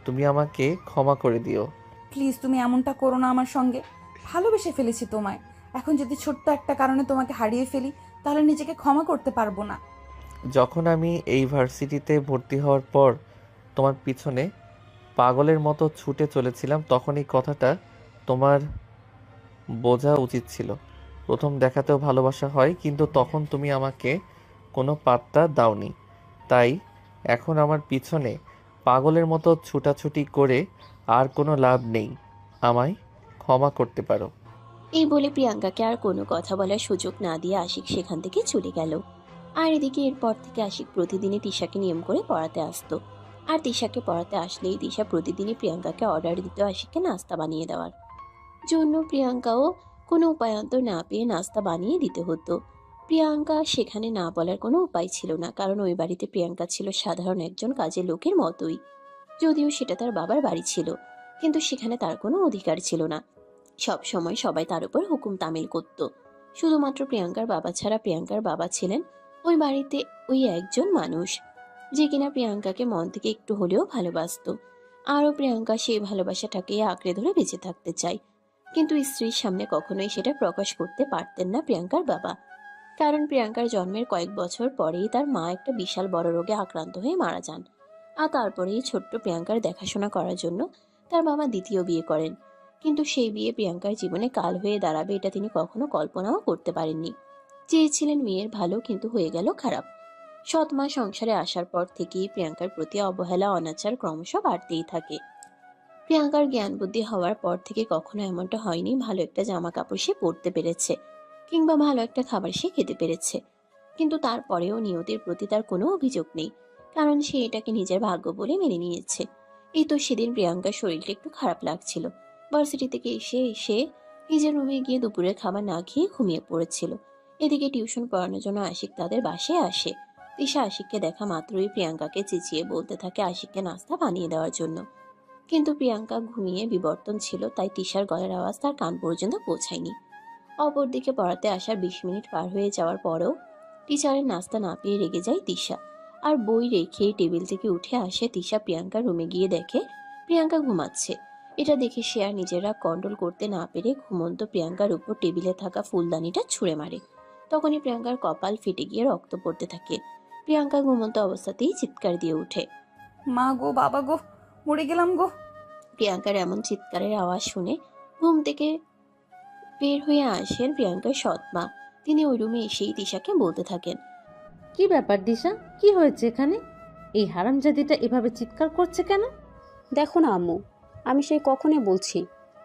তুমি আমাকে ক্ষমা করে দিও। প্লিজ তুমি এমনটা করো না আমার সঙ্গে। ভালোবেসে ফেলেছি তোমায়, এখন যদি ছোট্ট একটা কারণে তোমাকে হারিয়ে ফেলি তাহলে নিজেকে ক্ষমা করতে পারবো না। যখন আমি এই ভার্সিটিতে ভর্তি হওয়ার পর তোমার পিছনে পাগলের মতো ছুটে চলেছিলাম তখন এই কথাটা তোমার বোঝা উচিত ছিল। প্রথম দেখাতেও ভালোবাসা হয়, কিন্তু তখন তুমি আমাকে কোনো পাত্তা দাওনি। তাই এখন আমার পিছনে পাগলের মতো ছুটাছুটি করে আর কোনো লাভ নেই। আমায় ক্ষমা করতে পারো। এই বলে প্রিয়াঙ্কাকে আর কোনো কথা বলার সুযোগ না দিয়ে আশিক সেখান থেকে চলে গেল। আর এদিকে এরপর থেকে আশিক প্রতিদিনই তিশাকে নিয়ম করে পড়াতে আসতো। আর তিশাকে পড়াতে আসলেই তিশা প্রতিদিনই প্রিয়াঙ্কাকে অর্ডার দিত আশিককে নাস্তা বানিয়ে দেওয়ার জন্য। প্রিয়াঙ্কাও কোনো উপায়ান্তর না পেয়ে নাস্তা বানিয়ে দিতে হতো। প্রিয়াঙ্কা সেখানে না বলার কোনো উপায় ছিল না, কারণ ওই বাড়িতে প্রিয়াঙ্কা ছিল সাধারণ একজন কাজের লোকের মতোই। যদিও সেটা তার বাবার বাড়ি ছিল, কিন্তু সেখানে তার কোনো অধিকার ছিল না। সব সময় সবাই তার উপর হুকুম তামিল করত। শুধুমাত্র প্রিয়াঙ্কার বাবা ছাড়া প্রিয়াঙ্কার বাবা ছিলেন ওই বাড়িতে ওই একজন মানুষ, যে কিনা প্রিয়াঙ্কাকে মন থেকে একটু হলেও ভালোবাসতো। আরও প্রিয়াঙ্কা সেই ভালোবাসাটাকে আঁকড়ে ধরে বেঁচে থাকতে চায়, কিন্তু স্ত্রীর সামনে কখনোই সেটা প্রকাশ করতে পারতেন না প্রিয়াঙ্কার বাবা। কারণ প্রিয়াঙ্কার জন্মের কয়েক বছর পরেই তার মা একটা বিশাল বড় রোগে আক্রান্ত হয়ে মারা যান। আর তারপরেই ছোট্ট প্রিয়াঙ্কার দেখাশোনা করার জন্য তার বাবা দ্বিতীয় বিয়ে করেন। কিন্তু সেই বিয়ে প্রিয়াঙ্কার জীবনে কাল হয়ে দাঁড়াবে এটা তিনি কখনো কল্পনাও করতে পারেননি। চেয়েছিলেন মেয়ের ভালো, কিন্তু হয়ে গেল খারাপ। সৎ মা সংসারে আসার পর থেকেই প্রিয়াঙ্কার প্রতি অবহেলা অনাচার ক্রমশ বাড়তেই থাকে। প্রিয়াঙ্কার জ্ঞান বুদ্ধি হওয়ার পর থেকে কখনো এমনটা হয়নি ভালো একটা জামা কাপড় সে পরতে পেরেছে কিংবা ভালো একটা খাবার সে খেতে পেরেছে। কিন্তু তারপরেও নিয়তির প্রতি তার কোনো অভিযোগ নেই, কারণ সে এটাকে নিজের ভাগ্য বলে মেনে নিয়েছে। এই তো সেদিন প্রিয়াঙ্কার শরীরটা একটু খারাপ লাগছিল। ভার্সিটি থেকে এসে এসে নিজের রুমে গিয়ে দুপুরের খাবার না খেয়ে ঘুমিয়ে পড়েছিল। এদিকে টিউশন পড়ানোর জন্য আশিক তাদের বাসায় আসে। তিশা আশিককে দেখা মাত্রই প্রিয়াঙ্কাকে চেঁচিয়ে বলতে থাকে আশিককে নাস্তা বানিয়ে দেওয়ার জন্য। কিন্তু প্রিয়াঙ্কা ঘুমিয়ে বিবর্তন ছিল, তাই তিশার গলার আওয়াজ তার কান পর্যন্ত পৌঁছায়নি। অপরদিকে পড়াতে আসার 20 মিনিট পার হয়ে যাওয়ার পরেও টিচারের নাস্তা না পেয়ে রেগে যায় তিশা। আর বই রেখে টেবিল থেকে উঠে আসে তিশা প্রিয়াঙ্কার রুমে গিয়ে দেখে প্রিয়াঙ্কা ঘুমাচ্ছে। এটা দেখে সে আর নিজের রাগ কন্ট্রোল করতে না পেরে ঘুমন্ত প্রিয়াঙ্কার উপর টেবিলে থাকা ফুলদানিটা ছুঁড়ে মারে। তখনই প্রিয়াঙ্কার কপাল ফেটে গিয়ে রক্ত পড়তে থাকে। প্রিয়াঙ্কা ঘুমন্ত অবস্থাতেই চিৎকার দিয়ে ওঠে। মা গো, বাবা গো, মরে গেলাম গো। প্রিয়াঙ্কার এমন চিৎকারের আওয়াজ শুনে ঘুম থেকে বের হয়ে আসেন প্রিয়াঙ্কার সৎ মা। তিনি ওই রুমে এসেই তিশাকে বলতে থাকেন, কি ব্যাপার দিশা, কি হয়েছে এখানে? এই হারামজাদিটা এভাবে চিৎকার করছে কেন? দেখো না আম্মু, আমি সেই কখনই বলছি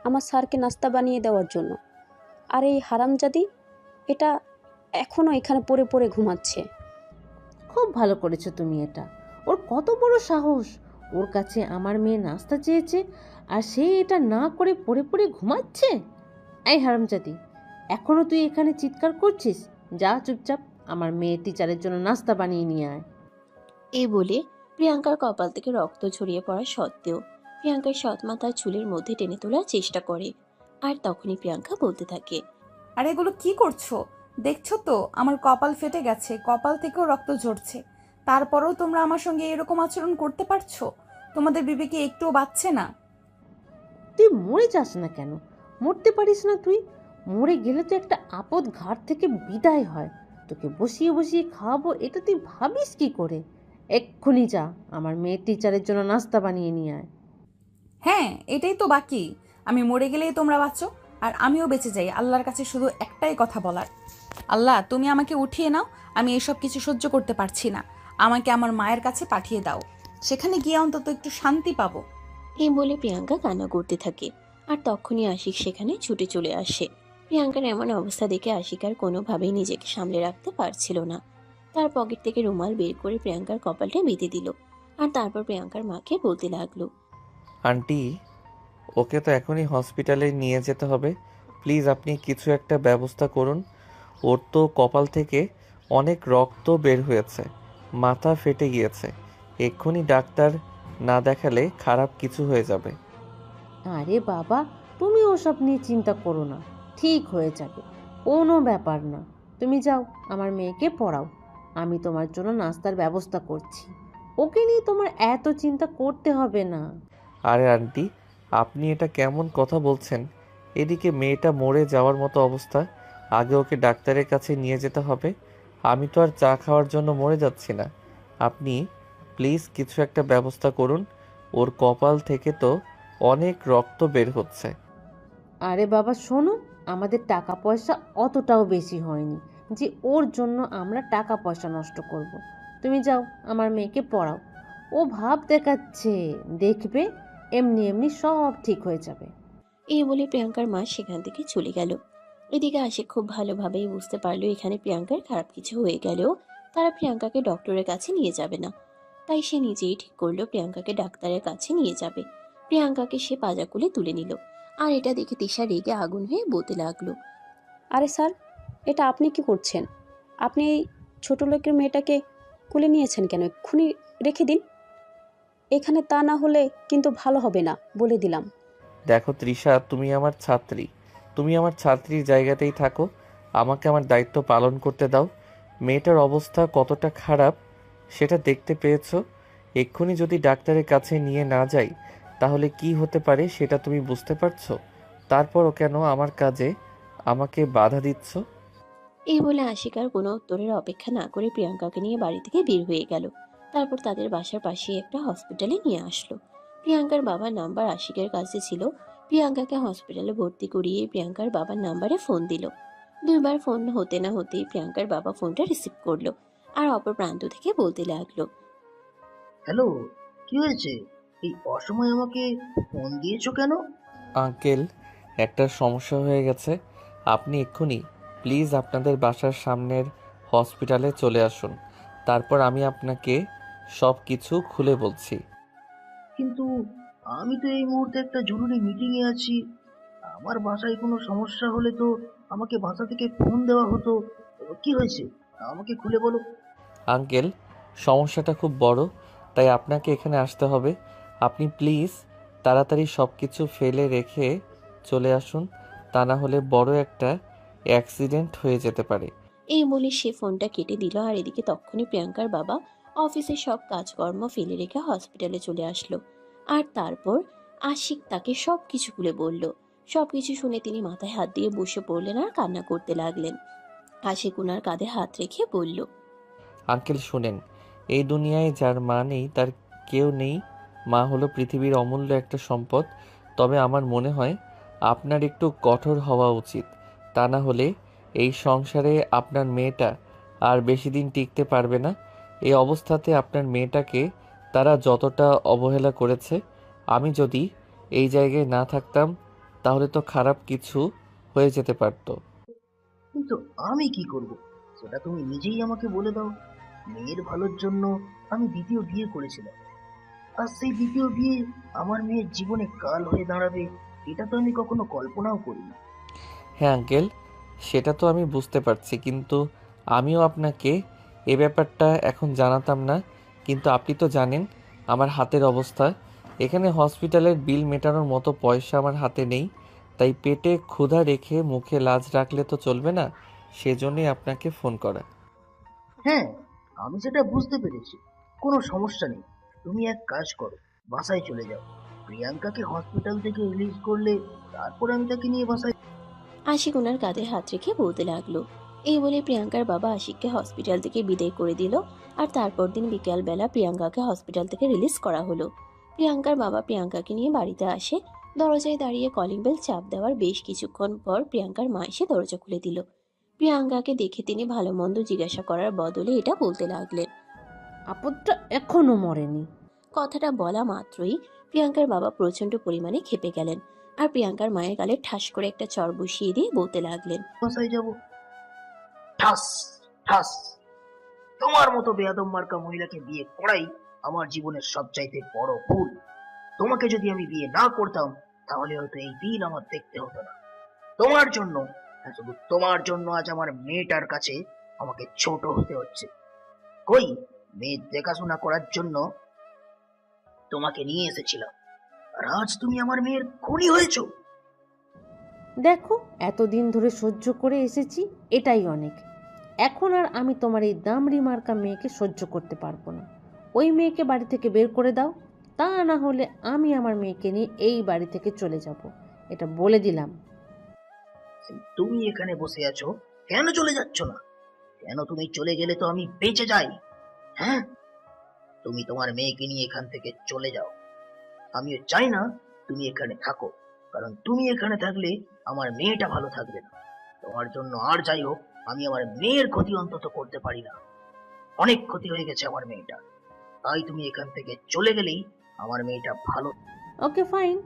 আমার স্যারকে নাস্তা বানিয়ে দেওয়ার জন্য, আর এই হারামজাদি এটা এখনও এখানে পড়ে পড়ে ঘুমাচ্ছে। খুব ভালো করেছো তুমি এটা। ওর কত বড় সাহস! ওর কাছে আমার মেয়ে নাস্তা চেয়েছে আর সে এটা না করে পড়ে পড়ে ঘুমাচ্ছে। এই হারামজাদি, এখনো তুই এখানে চিৎকার করছিস? যা চুপচাপ আমার মেয়ে টিচারের জন্য নাস্তা বানিয়ে নিয়ে আয়। এই বলে প্রিয়াঙ্কার কপাল থেকে রক্ত ছড়িয়ে পড়া সত্ত্বেও প্রিয়াঙ্কার সৎ মা তার চুলের মধ্যে টেনে তোলার চেষ্টা করে। আর তখনই প্রিয়াঙ্কা বলতে থাকে, আর এগুলো কি করছো? দেখছো তো আমার কপাল ফেটে গেছে, কপাল থেকেও রক্ত ঝরছে। তারপরেও তোমরা আমার সঙ্গে এরকম আচরণ করতে পারছো? তোমাদের বিবেকে একটুও বাচ্ছে না? তুই মরে যাস না কেন? মরতে পারিস না তুই? মরে গেলে তো একটা আপদ ঘাট থেকে বিদায় হয়। তোকে বসিয়ে বসিয়ে খাওয়াবো, এটা তুই ভাবিস কি করে? এক্ষুনি যা আমার মেয়ে টিচারের জন্য নাস্তা বানিয়ে নিয়ে আয়। হ্যাঁ, এটাই তো বাকি। আমি মরে গেলেই তোমরা বাঁচো আর আমিও বেঁচে যাই। আল্লাহর কাছে শুধু একটাই কথা বলার, আল্লাহ তুমি আমাকে উঠিয়ে নাও। আমি এসব কিছু সহ্য করতে পারছি না। আমাকে আমার মায়ের কাছে পাঠিয়ে দাও, সেখানে গিয়ে অন্তত একটু শান্তি পাবো। এই বলে প্রিয়াঙ্কা কান্না করতে থাকে। আর তখনই আশিক সেখানে ছুটে চলে আসে। প্রিয়াঙ্কার এমন অবস্থা দেখে আশিক আর কোনোভাবেই নিজেকে সামলে রাখতে পারছিল না। তার পকেট থেকে রুমাল বের করে প্রিয়াঙ্কার কপালটা বেঁধে দিল। আর তারপর প্রিয়াঙ্কার মাকে বলতে লাগলো, আন্টি, ওকে তো এখনই হসপিটালে নিয়ে যেতে হবে। প্লিজ আপনি কিছু একটা ব্যবস্থা করুন। ওর তো কপাল থেকে অনেক রক্ত বের হয়েছে, মাথা ফেটে গিয়েছে। এক্ষুনি ডাক্তার না দেখালে খারাপ কিছু হয়ে যাবে। আরে বাবা, তুমি ওসব নিয়ে চিন্তা করো না, ঠিক হয়ে যাবে, কোনো ব্যাপার না। তুমি যাও আমার মেয়েকে পড়াও, আমি তোমার জন্য নাস্তার ব্যবস্থা করছি। ওকে নিয়ে তোমার এত চিন্তা করতে হবে না। আরে আন্টি, আপনি এটা কেমন কথা বলছেন? এদিকে মেয়েটা মরে যাওয়ার মতো অবস্থা, আগে ওকে ডাক্তারের কাছে নিয়ে যেতে হবে। আমি তো আর চা খাওয়ার জন্য মরে যাচ্ছি না। আপনি প্লিজ কিছু একটা ব্যবস্থা করুন। ওর কপাল থেকে তো অনেক রক্ত বের হচ্ছে। আরে বাবা শোনো, আমাদের টাকা পয়সা অতটাও বেশি হয়নি যে ওর জন্য আমরা টাকা পয়সা নষ্ট করব। তুমি যাও আমার মেয়েকে পড়াও। ও ভাব দেখাচ্ছে, দেখবে এমনি এমনি সব ঠিক হয়ে যাবে। এই বলে প্রিয়াঙ্কার মা সেখান থেকে চলে গেল। এদিকে আশিক খুব ভালোভাবেই বুঝতে পারলো এখানে প্রিয়াঙ্কার খারাপ কিছু হয়ে গেলেও তারা প্রিয়াঙ্কাকে ডক্টরের কাছে নিয়ে যাবে না। তাই সে নিজেই ঠিক করলো প্রিয়াঙ্কাকে ডাক্তারের কাছে নিয়ে যাবে। প্রিয়াঙ্কাকে সে পাজাকুলে তুলে নিল। আর এটা দেখে তিশা রেগে আগুন হয়ে বলতে লাগলো, আরে স্যার, এটা আপনি কি করছেন? আপনি এই ছোট লোকের মেয়েটাকে কুলে নিয়েছেন কেন? এক্ষুনি রেখে দিন এখানে, তা না হলে কিন্তু ভালো হবে না, বলে দিলাম। দেখো তৃষা, তুমি আমার ছাত্রী, তুমি আমার ছাত্রীর জায়গাতেই থাকো। আমাকে আমার দায়িত্ব পালন করতে দাও। মেয়েটার অবস্থা কতটা খারাপ সেটা দেখতে পেয়েছো। এক্ষুনি যদি ডাক্তারের কাছে নিয়ে না যাই তাহলে কি হতে পারে সেটা তুমি বুঝতে পারছো। তারপরও কেন আমার কাজে আমাকে বাধা দিচ্ছ? এই বলে আশিক আর কোনো উত্তরের অপেক্ষা না করে প্রিয়াঙ্কাকে নিয়ে বাড়ি থেকে বের হয়ে গেল। তারপর তাদের বাসার পাশে একটা হসপিটালে নিয়ে আসলো। প্রিয়াঙ্কার বাবার নাম্বার আশিকের কাছে ছিল। প্রিয়াঙ্কাকে হসপিটালে ভর্তি করিয়ে প্রিয়াঙ্কার বাবার নাম্বারে ফোন দিল। 2বার ফোন হতে না হতেই প্রিয়াঙ্কার বাবা ফোনটা রিসিভ করলো আর অপর প্রান্ত থেকে বলতে লাগলো, হ্যালো, কি হয়েছে? এই অসময়ে আমাকে ফোন দিয়েছো কেন? আঙ্কেল, একটা সমস্যা হয়ে গেছে। আপনি এক্ষুনি প্লিজ আপনাদের বাসার সামনের হসপিটালে চলে আসুন। তারপর আমি আপনাকে সব কিছু খুলে বলছি। কিন্তু আমি তো এই মুহূর্তে একটা জরুরি মিটিং এ আছি। আমার বাসায় কোনো সমস্যা হলে তো আমাকে বাসা থেকে ফোন দেওয়া হতো। কি হয়েছে আমাকে খুলে বলো। আঙ্কেল, সমস্যাটা খুব বড়, তাই আপনাকে এখানে আসতে হবে। আপনি প্লিজ তাড়াতাড়ি সব কিছু ফেলে রেখে চলে আসুন, তা না হলে বড় একটা অ্যাক্সিডেন্ট হয়ে যেতে পারে। এই বলে সে ফোনটা কেটে দিল। আর এদিকে তক্ষুনি প্রিয়াঙ্কার বাবা অফিসের সব কাজকর্ম ফেলে রেখে হসপিটালে চলে আসলো। আর তারপর আশিক তাকে সবকিছু খুলে বলল। সবকিছু শুনে তিনি মাথায় হাত দিয়ে বসে পড়লেন আর কান্না করতে লাগলেন। আশিক উনার কাঁধে হাত রেখে বলল, আঙ্কেল শুনেন, এই দুনিয়ায় যার মা নেই তার কেউ নেই। মা হলো পৃথিবীর অমূল্য একটা সম্পদ। তবে আমার মনে হয় আপনার একটু কঠোর হওয়া উচিত, তা না হলে এই সংসারে আপনার মেয়েটা আর বেশি দিন টিকতে পারবে না। এই অবস্থাতে আপনার মেয়েটাকে তারা যতটা অবহেলা করেছে, আমি যদি এই জায়গায় না থাকতাম তাহলে তো খারাপ কিছু হয়ে যেতে পারতো। কিন্তু আমি কি করব সেটা তুমি নিজেই আমাকে বলে দাও। মেয়ের ভালোর জন্য আমি দ্বিতীয় বিয়ে করেছিলাম, আর সেই দ্বিতীয় বিয়ে আমার মেয়ের জীবনে কাল হয়ে দাঁড়াবে এটা তো আমি কখনো কল্পনাও করিনি। হ্যাঁ আঙ্কেল, সেটা তো আমি বুঝতে পারছি, কিন্তু আমিও আপনাকে এ ব্যাপারটা এখন জানাতাম না। কিন্তু আপনি তো জানেন আমার হাতের অবস্থা। এখানে হসপিটালের বিল মেটানোর মতো পয়সা আমার হাতে নেই, তাই পেটে ক্ষুধা রেখে মুখে লাজ রাখলে তো চলবে না। সেজন্যই আপনাকে ফোন করা। হ্যাঁ, আমি সেটা বুঝতে পেরেছি। কোনো সমস্যা নেই, তুমি এক কাজ করো, বাসায় চলে যাও। প্রিয়াঙ্কাকে হসপিটাল থেকে রিলিজ করলে তারপর আমি তাকে নিয়ে বাসায়। আশিক ওনার কাঁধে হাত রেখে বলতে লাগলো। এই বলে প্রিয়াঙ্কার বাবা আশিককে হসপিটাল থেকে বিদায় করে দিল। আর তারপর দিন বিকেলবেলা প্রিয়াঙ্কাকে হসপিটাল থেকে রিলিজ করা হলো। প্রিয়াঙ্কার বাবা প্রিয়াঙ্কাকে নিয়ে বাড়িতে আসে। দরজায় দাঁড়িয়ে কলিং বেল চাপ দেওয়ার বেশ কিছুক্ষণ পর প্রিয়াঙ্কার মা এসে দরজা খুলে দিল। প্রিয়াঙ্কাকে দেখে তিনি ভালো মন্দ জিজ্ঞাসা করার বদলে এটা বলতে লাগলেন। আপদটা এখনো মরেনি। কথাটা বলা মাত্রই প্রিয়াঙ্কার বাবা প্রচন্ড পরিমাণে ক্ষেপে গেলেন। আর প্রিয়াঙ্কার মায়ের গালে ঠাস করে একটা চড় বসিয়ে দিয়ে বলতে লাগলেন, বাসায় যাব। ঠাস ঠাস। তোমার মতো বেয়াদব মার্কা মহিলাকে বিয়ে করাই আমার জীবনের সবচাইতে বড় ভুল। তোমাকে যদি আমি বিয়ে না করতাম তাহলে হয়তো এই দিন আমার দেখতে হতো না। তোমার জন্য, হ্যাঁ, শুধু তোমার জন্য আজ আমার মেয়েটার কাছে আমাকে ছোট হতে হচ্ছে। কই, মেয়ে দেখাশোনা করার জন্য তোমাকে নিয়ে এসেছিলাম, আর আজ তুমি আমার মেয়ের খুনি হয়েছো। দেখো, এতদিন ধরে সহ্য করে এসেছি, এটাই অনেক। এখন আর আমি তোমার এই দামড়ি মার্কা মেয়েকে সহ্য করতে পারবো না। ওই মেয়েকে বাড়ি থেকে বের করে দাও, তা না হলে আমি আমার মেয়েকে নিয়ে এই বাড়ি থেকে চলে যাব, এটা বলে দিলাম। তুমি এখানে বসে আছো, কেন চলে যাচ্ছ না? কেন তুমি চলে গেলে তো আমি বেঁচে যাই। হ্যাঁ, তুমি তোমার মেয়েকে নিয়ে এখান থেকে চলে যাও। আমিও চাই না তুমি এখানে থাকো, কারণ তুমি এখানে থাকলে আমার মেয়েটা ভালো থাকবে না। তোমার জন্য আর যাই হোক, আমি আমার মেয়ের ক্ষতি অন্তত করতে পারি না। অনেক ক্ষতি হয়ে গেছে আমার মেয়েটা, তাই তুমি এখান থেকে চলে গেলেই আমার মেয়েটা ভালো। ওকে ফাইন,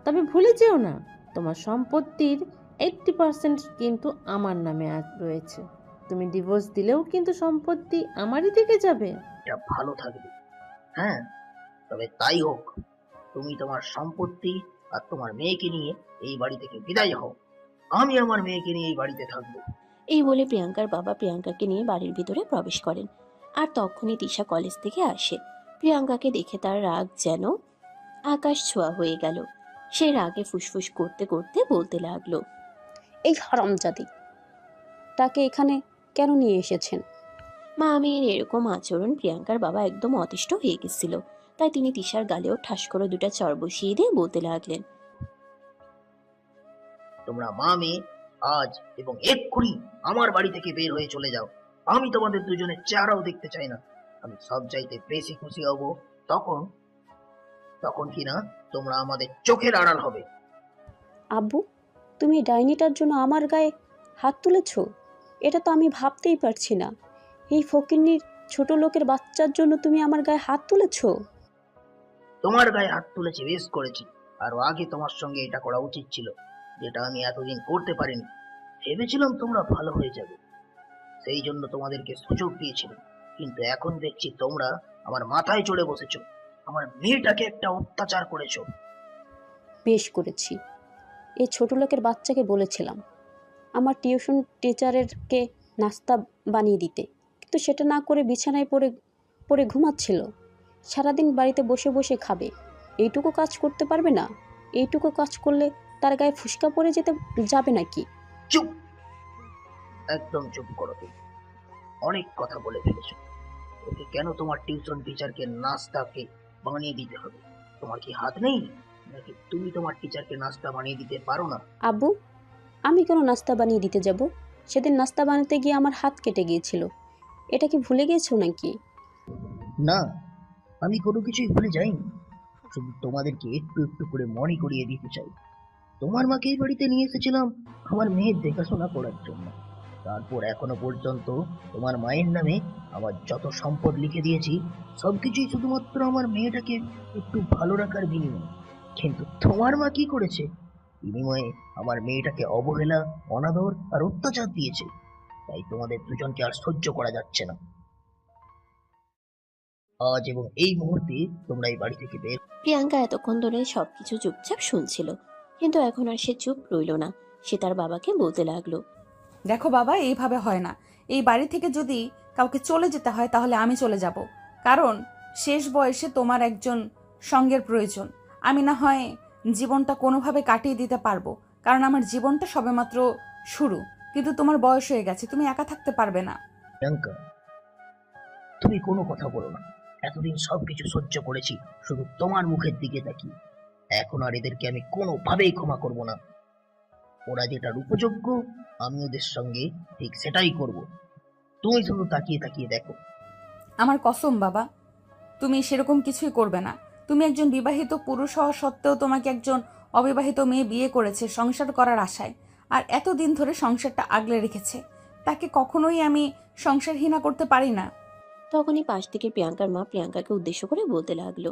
তবে ভুলে যেও না তোমার সম্পত্তির 80% কিন্তু আমার নামে রয়েছে। তুমি ডিভোর্স দিলেও কিন্তু সম্পত্তি আমারই থেকে যাবে। মেয়েটা ভালো থাকবে। হ্যাঁ, তবে তাই হোক, তুমি তোমার সম্পত্তি আর তোমার মেয়েকে নিয়ে এই বাড়ি থেকে বিদায় হও। আমি আমার মেয়েকে নিয়ে এই বাড়িতে থাকবো। এই বলে প্রিয়াঙ্কার বাবা প্রিয়াঙ্কাকে নিয়ে বাড়ির ভিতরে প্রবেশ করেন। আর তখনই তিশা কলেজ থেকে আসে। প্রিয়াঙ্কাকে দেখে তার রাগ যেন আকাশ ছোঁয়া হয়ে গেল। সে রাগে ফুসফুস করতে করতে বলতে লাগলো, এই হারামজাদি, তাকে এখানে কেন নিয়ে এসেছেন? মা মেয়ের এরকম আচরণ প্রিয়াঙ্কার বাবা একদম অতিষ্ঠ হয়ে গেছিল। তাই তিনি তিশার গালেও ঠাস করে দুটা চড় বসিয়ে দিয়ে বলতে লাগলেন, তোমরা মা মেয়ে আজ এবং এক্ষুনি আমার বাড়ি থেকে বের হয়ে চলে যাও। আমি তোমাদের দুজনের চেহারাও দেখতে চাই না। আমি সব চাইতে বেশি খুশি হব তখন, তখন কিনা তোমরা আমাদের চোখের আড়াল হবে। আব্বু, তুমি এই ডাইনিটার জন্য আমার গায়ে হাত তুলেছ? এটা তো আমি ভাবতেই পারছি না। এই ফকিন্নির ছোট লোকের বাচ্চার জন্য তুমি আমার গায়ে হাত তুলেছ? তোমার গায়ে হাত তুলেছি, বেশ করেছি। আরো আগে তোমার সঙ্গে এটা করা উচিত ছিল, যেটা আমি এতদিন করতে পারিনি। ভেবেছিলাম তোমরা ভালো হয়ে যাবে, সেই জন্য তোমাদেরকে সুযোগ দিয়েছিলাম। কিন্তু এখন দেখছি তোমরা আমার মাথায় চড়ে বসেছো, আমার মেয়েটাকে একটা অত্যাচার করেছো। বেশ করেছি। এই ছোট লোকের বাচ্চাকে বলেছিলাম আমার টিউশন টিচারেরকে নাস্তা বানিয়ে দিতে, কিন্তু সেটা না করে বিছানায় পড়ে পড়ে ঘুমাচ্ছিল। সারাদিন বাড়িতে বসে বসে খাবে, এইটুকু কাজ করতে পারবে না? এইটুকু কাজ করলে তার গায়ে ফুসকা পড়ে যাবে নাকি? চুপ, একদম চুপ করো তুমি। অনেক কথা বলে ফেলেছো। ওকে কেন তোমার টিউশন টিচারকে নাস্তাকে বানিয়ে দিতে হবে? তোমার কি হাত নেই নাকি তুমি তোমার টিচারকে নাস্তা বানিয়ে দিতে পারো না? আব্বু, আমি কেন নাস্তা বানিয়ে দিতে যাব? সেদিন নাস্তা বানাতে গিয়ে আমার হাত কেটে গিয়েছিল। এটা কি ভুলে গিয়েছো নাকি? না, আমি কোনো কিছুই ভুলে যাইনি। শুধু তোমাদেরকে একটু একটু করে মনে করিয়ে দিতে চাই। তোমার মাকে এই বাড়িতে নিয়ে এসেছিলাম আমার মেয়ের দেখাশোনা করার জন্য। তারপর এখনো পর্যন্ত তোমার মায়ের নামে আমার যত সম্পদ লিখে দিয়েছি, সবকিছুই শুধুমাত্র আমার মেয়েটাকে একটু ভালো রাখার বিনিময়ে। কিন্তু তোমার মা কি করেছে? বিনিময়ে আমার মেয়েটাকে অবহেলা, অনাদর আর অত্যাচার দিয়েছে। তাই তোমাদের দুজনকে আর সহ্য করা যাচ্ছে না। আজ এবং এই মুহূর্তে তোমরা এই বাড়ি থেকে বের। প্রিয়াঙ্কা এতক্ষণ ধরে সবকিছু চুপচাপ শুনছিল, কিন্তু এখন আর সে চুপ রইল না। সে তার বাবাকে বলতে লাগলো, দেখো বাবা, এইভাবে হয় না। এই বাড়ি থেকে যদি কাউকে চলে যেতে হয় তাহলে আমি চলে যাব, কারণ শেষ বয়সে তোমার একজন সঙ্গের প্রয়োজন। আমি না হয় জীবনটা কোনোভাবে কাটিয়ে দিতে পারবো, কারণ আমার জীবনটা সবেমাত্র শুরু, কিন্তু তোমার বয়স হয়ে গেছে, তুমি একা থাকতে পারবে না। প্রিয়াঙ্কা, তুমি কোনো কথা বলো না। এতদিন সবকিছু সহ্য করেছি শুধু তোমার মুখের দিকে তাকিয়ে। এখন আর এদেরকে আমি কোনোভাবেই ক্ষমা করব না। ওরা যেটার উপযোগ্য, আমি ওদের সঙ্গে ঠিক সেটাই করব। তুমি শুধু তাকিয়ে তাকিয়ে দেখো। আমার কসম বাবা, তুমি সেরকম কিছুই করবে না। তুমি একজন বিবাহিত পুরুষ হওয়া সত্ত্বেও তোমাকে একজন অবিবাহিত মেয়ে বিয়ে করেছে সংসার করার আশায়, আর এতদিন ধরে সংসারটা আগলে রেখেছে। তাকে কখনোই আমি সংসারহীনা করতে পারি না। তখনই পাশ থেকে প্রিয়াঙ্কার মা প্রিয়াঙ্কাকে উদ্দেশ্য করে বলতে লাগলো,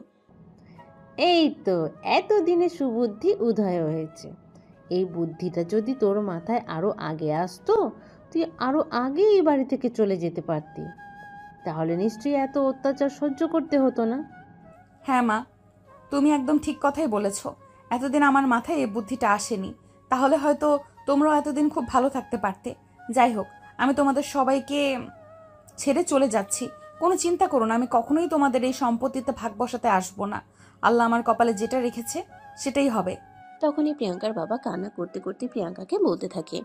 এই তো এতদিনে সুবুদ্ধি উদয় হয়েছে। এই বুদ্ধিটা যদি তোর মাথায় আরো আগে আসতো, তুই আরো আগে এই বাড়ি থেকে চলে যেতে পারতি। তাহলে নিশ্চয়ই এত অত্যাচার সহ্য করতে হতো না। হ্যাঁ মা, তুমি একদম ঠিক কথাই বলেছ। এতদিন আমার মাথায় এই বুদ্ধিটা আসেনি, তাহলে হয়তো তোমরাও এতদিন খুব ভালো থাকতে পারতে। যাই হোক, আমি তোমাদের সবাইকে ছেড়ে চলে যাচ্ছি। কোনো চিন্তা করো না, আমি কখনোই তোমাদের এই সম্পত্তিতে ভাগ বসাতে আসবো না। আল্লাহ আমার কপালে যেটা রেখেছে সেটাই হবে। তখনই প্রিয়াঙ্কার বাবা কান্না করতে করতে প্রিয়াঙ্কাকে বলতে থাকে,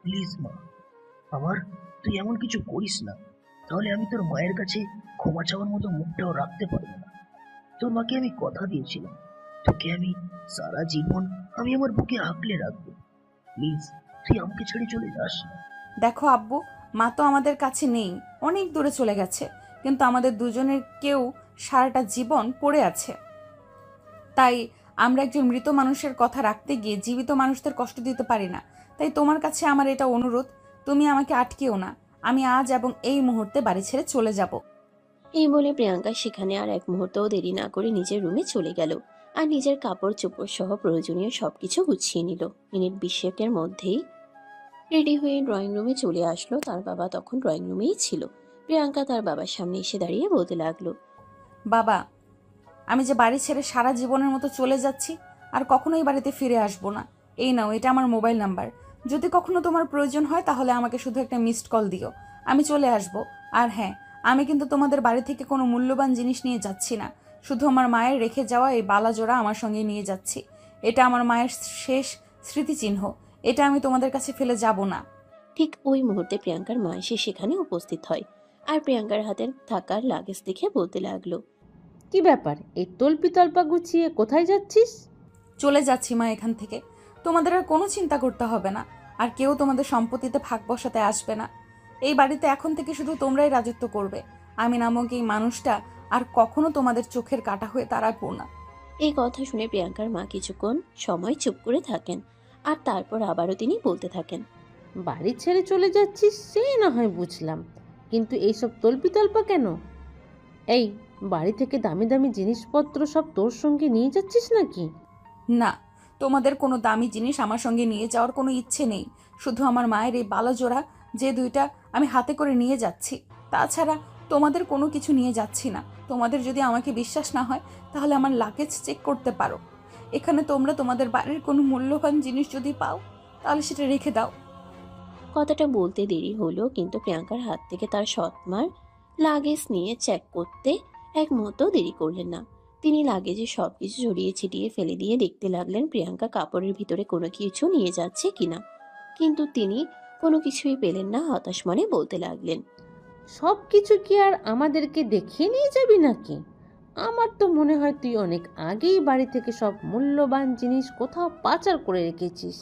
প্লিজ মা, আমার তুই এমন কিছু করিস না। তাহলে আমি তোর মায়ের কাছে ক্ষমা চাওয়ার মতো মুখটাও রাখতে পারবো না। তোর মাকে আমি কথা দিয়েছিলাম, তোকে আমি সারা জীবন আমি আমার বুকে আঁকলে রাখবো। প্লিজ, তুই আমাকে ছেড়ে চলে যাস না। দেখো আব্বু, মা তো আমাদের কাছে নেই, অনেক দূরে চলে গেছে, কিন্তু আমাদের দুজনের কেউ সারাটা জীবন পড়ে আছে। তাই আমরা একজন মৃত মানুষের কথা রাখতে গিয়ে জীবিত মানুষদের কষ্ট দিতে পারি না। তাই তোমার কাছে আমার এটা অনুরোধ, তুমি আমাকে আটকেও না। আমি আজ এবং এই মুহূর্তে বাড়ি ছেড়ে চলে যাব। এই বলে প্রিয়াঙ্কা সেখানে আর এক মুহূর্তও দেরি না করে নিজের রুমে চলে গেল আর নিজের কাপড় চোপড় সহ প্রয়োজনীয় সবকিছু গুছিয়ে নিল। মিনিট 20 মধ্যেই রেডি হয়ে ড্রয়িং রুমে চলে আসলো। তার বাবা তখন ড্রয়িং রুমেই ছিল। প্রিয়াঙ্কা তার বাবার সামনে এসে দাঁড়িয়ে বলতে লাগলো, বাবা, আমি যে বাড়ি ছেড়ে সারা জীবনের মতো চলে যাচ্ছি, আর কখনোই বাড়িতে ফিরে আসবো না। এই নাও, এটা আমার মোবাইল নাম্বার। যদি কখনো তোমার প্রয়োজন হয় তাহলে আমাকে শুধু একটা মিসড কল দিও, আমি চলে আসবো। আর হ্যাঁ, আমি কিন্তু তোমাদের বাড়ি থেকে কোনো মূল্যবান জিনিস নিয়ে যাচ্ছি না, শুধু আমার মায়ের রেখে যাওয়া এই বালাজোড়া আমার সঙ্গে নিয়ে যাচ্ছি। এটা আমার মায়ের শেষ স্মৃতিচিহ্ন, এটা আমি তোমাদের কাছে ফেলে যাব না। ঠিক ওই মুহূর্তে প্রিয়াঙ্কার মা এসে সেখানে উপস্থিত হয় আর প্রিয়াঙ্কার হাতে থাকার লাগেজ দেখে বলতে লাগলো, কি ব্যাপার, এই তল্পি তল্পা গুছিয়ে কোথায় যাচ্ছিস? চলে যাচ্ছি মা এখান থেকে। তোমাদের আর কোনো চিন্তা করতে হবে না, আর কেউ তোমাদের সম্পত্তিতে ভাগ বসাতে আসবে না। এই বাড়িতে এখন থেকে শুধু তোমরাই রাজত্ব করবে। আমি নামক এই মানুষটা আর কখনো তোমাদের চোখের কাঁটা হয়ে দাঁড়াবো না। এই কথা শুনে প্রিয়াঙ্কার মা কিছুক্ষণ সময় চুপ করে থাকেন আর তারপর আবারও তিনি বলতে থাকেন, বাড়ি ছেড়ে চলে যাচ্ছিস সে না হয় বুঝলাম, কিন্তু এইসব তল্পি তল্পা কেন? এই বাড়ি থেকে দামি দামি জিনিসপত্র সব তোর সঙ্গে নিয়ে যাচ্ছিস নাকি? না, তোমাদের কোনো দামি জিনিস আমার সঙ্গে নিয়ে যাওয়ার কোনো ইচ্ছে নেই। শুধু আমার মায়ের এই বালাজোড়া যে দুইটা আমি হাতে করে নিয়ে যাচ্ছি। তাছাড়া তোমাদের কোনো কিছু নিয়ে যাচ্ছি না। তোমাদের যদি আমাকে বিশ্বাস না হয় তাহলে আমার লাগেজ চেক করতে পারো। এখানে তোমরা তোমাদের বাড়ির কোনো মূল্যবান জিনিস যদি পাও তাহলে সেটা রেখে দাও। কথাটা বলতে দেরি হলো, কিন্তু প্রিয়াঙ্কার হাত থেকে তার সৎমার লাগেজ নিয়ে চেক করতে এক মুহূর্তও দেরি করলেন না। তিনি লাগেজে সবকিছু ছড়িয়ে ছিটিয়ে ফেলে দিয়ে দেখতে লাগলেন প্রিয়াঙ্কা কাপড়ের ভিতরে কোনো কিছু নিয়ে যাচ্ছে কিনা। কিন্তু তিনি কোনো কিছুই পেলেন না। হতাশ মনে বলতে লাগলেন, সব কিছু কি আর আমাদেরকে দেখিয়ে নিয়ে যাবি নাকি? আমার তো মনে হয় তুই অনেক আগেই বাড়ি থেকে সব মূল্যবান জিনিস কোথাও পাচার করে রেখেছিস,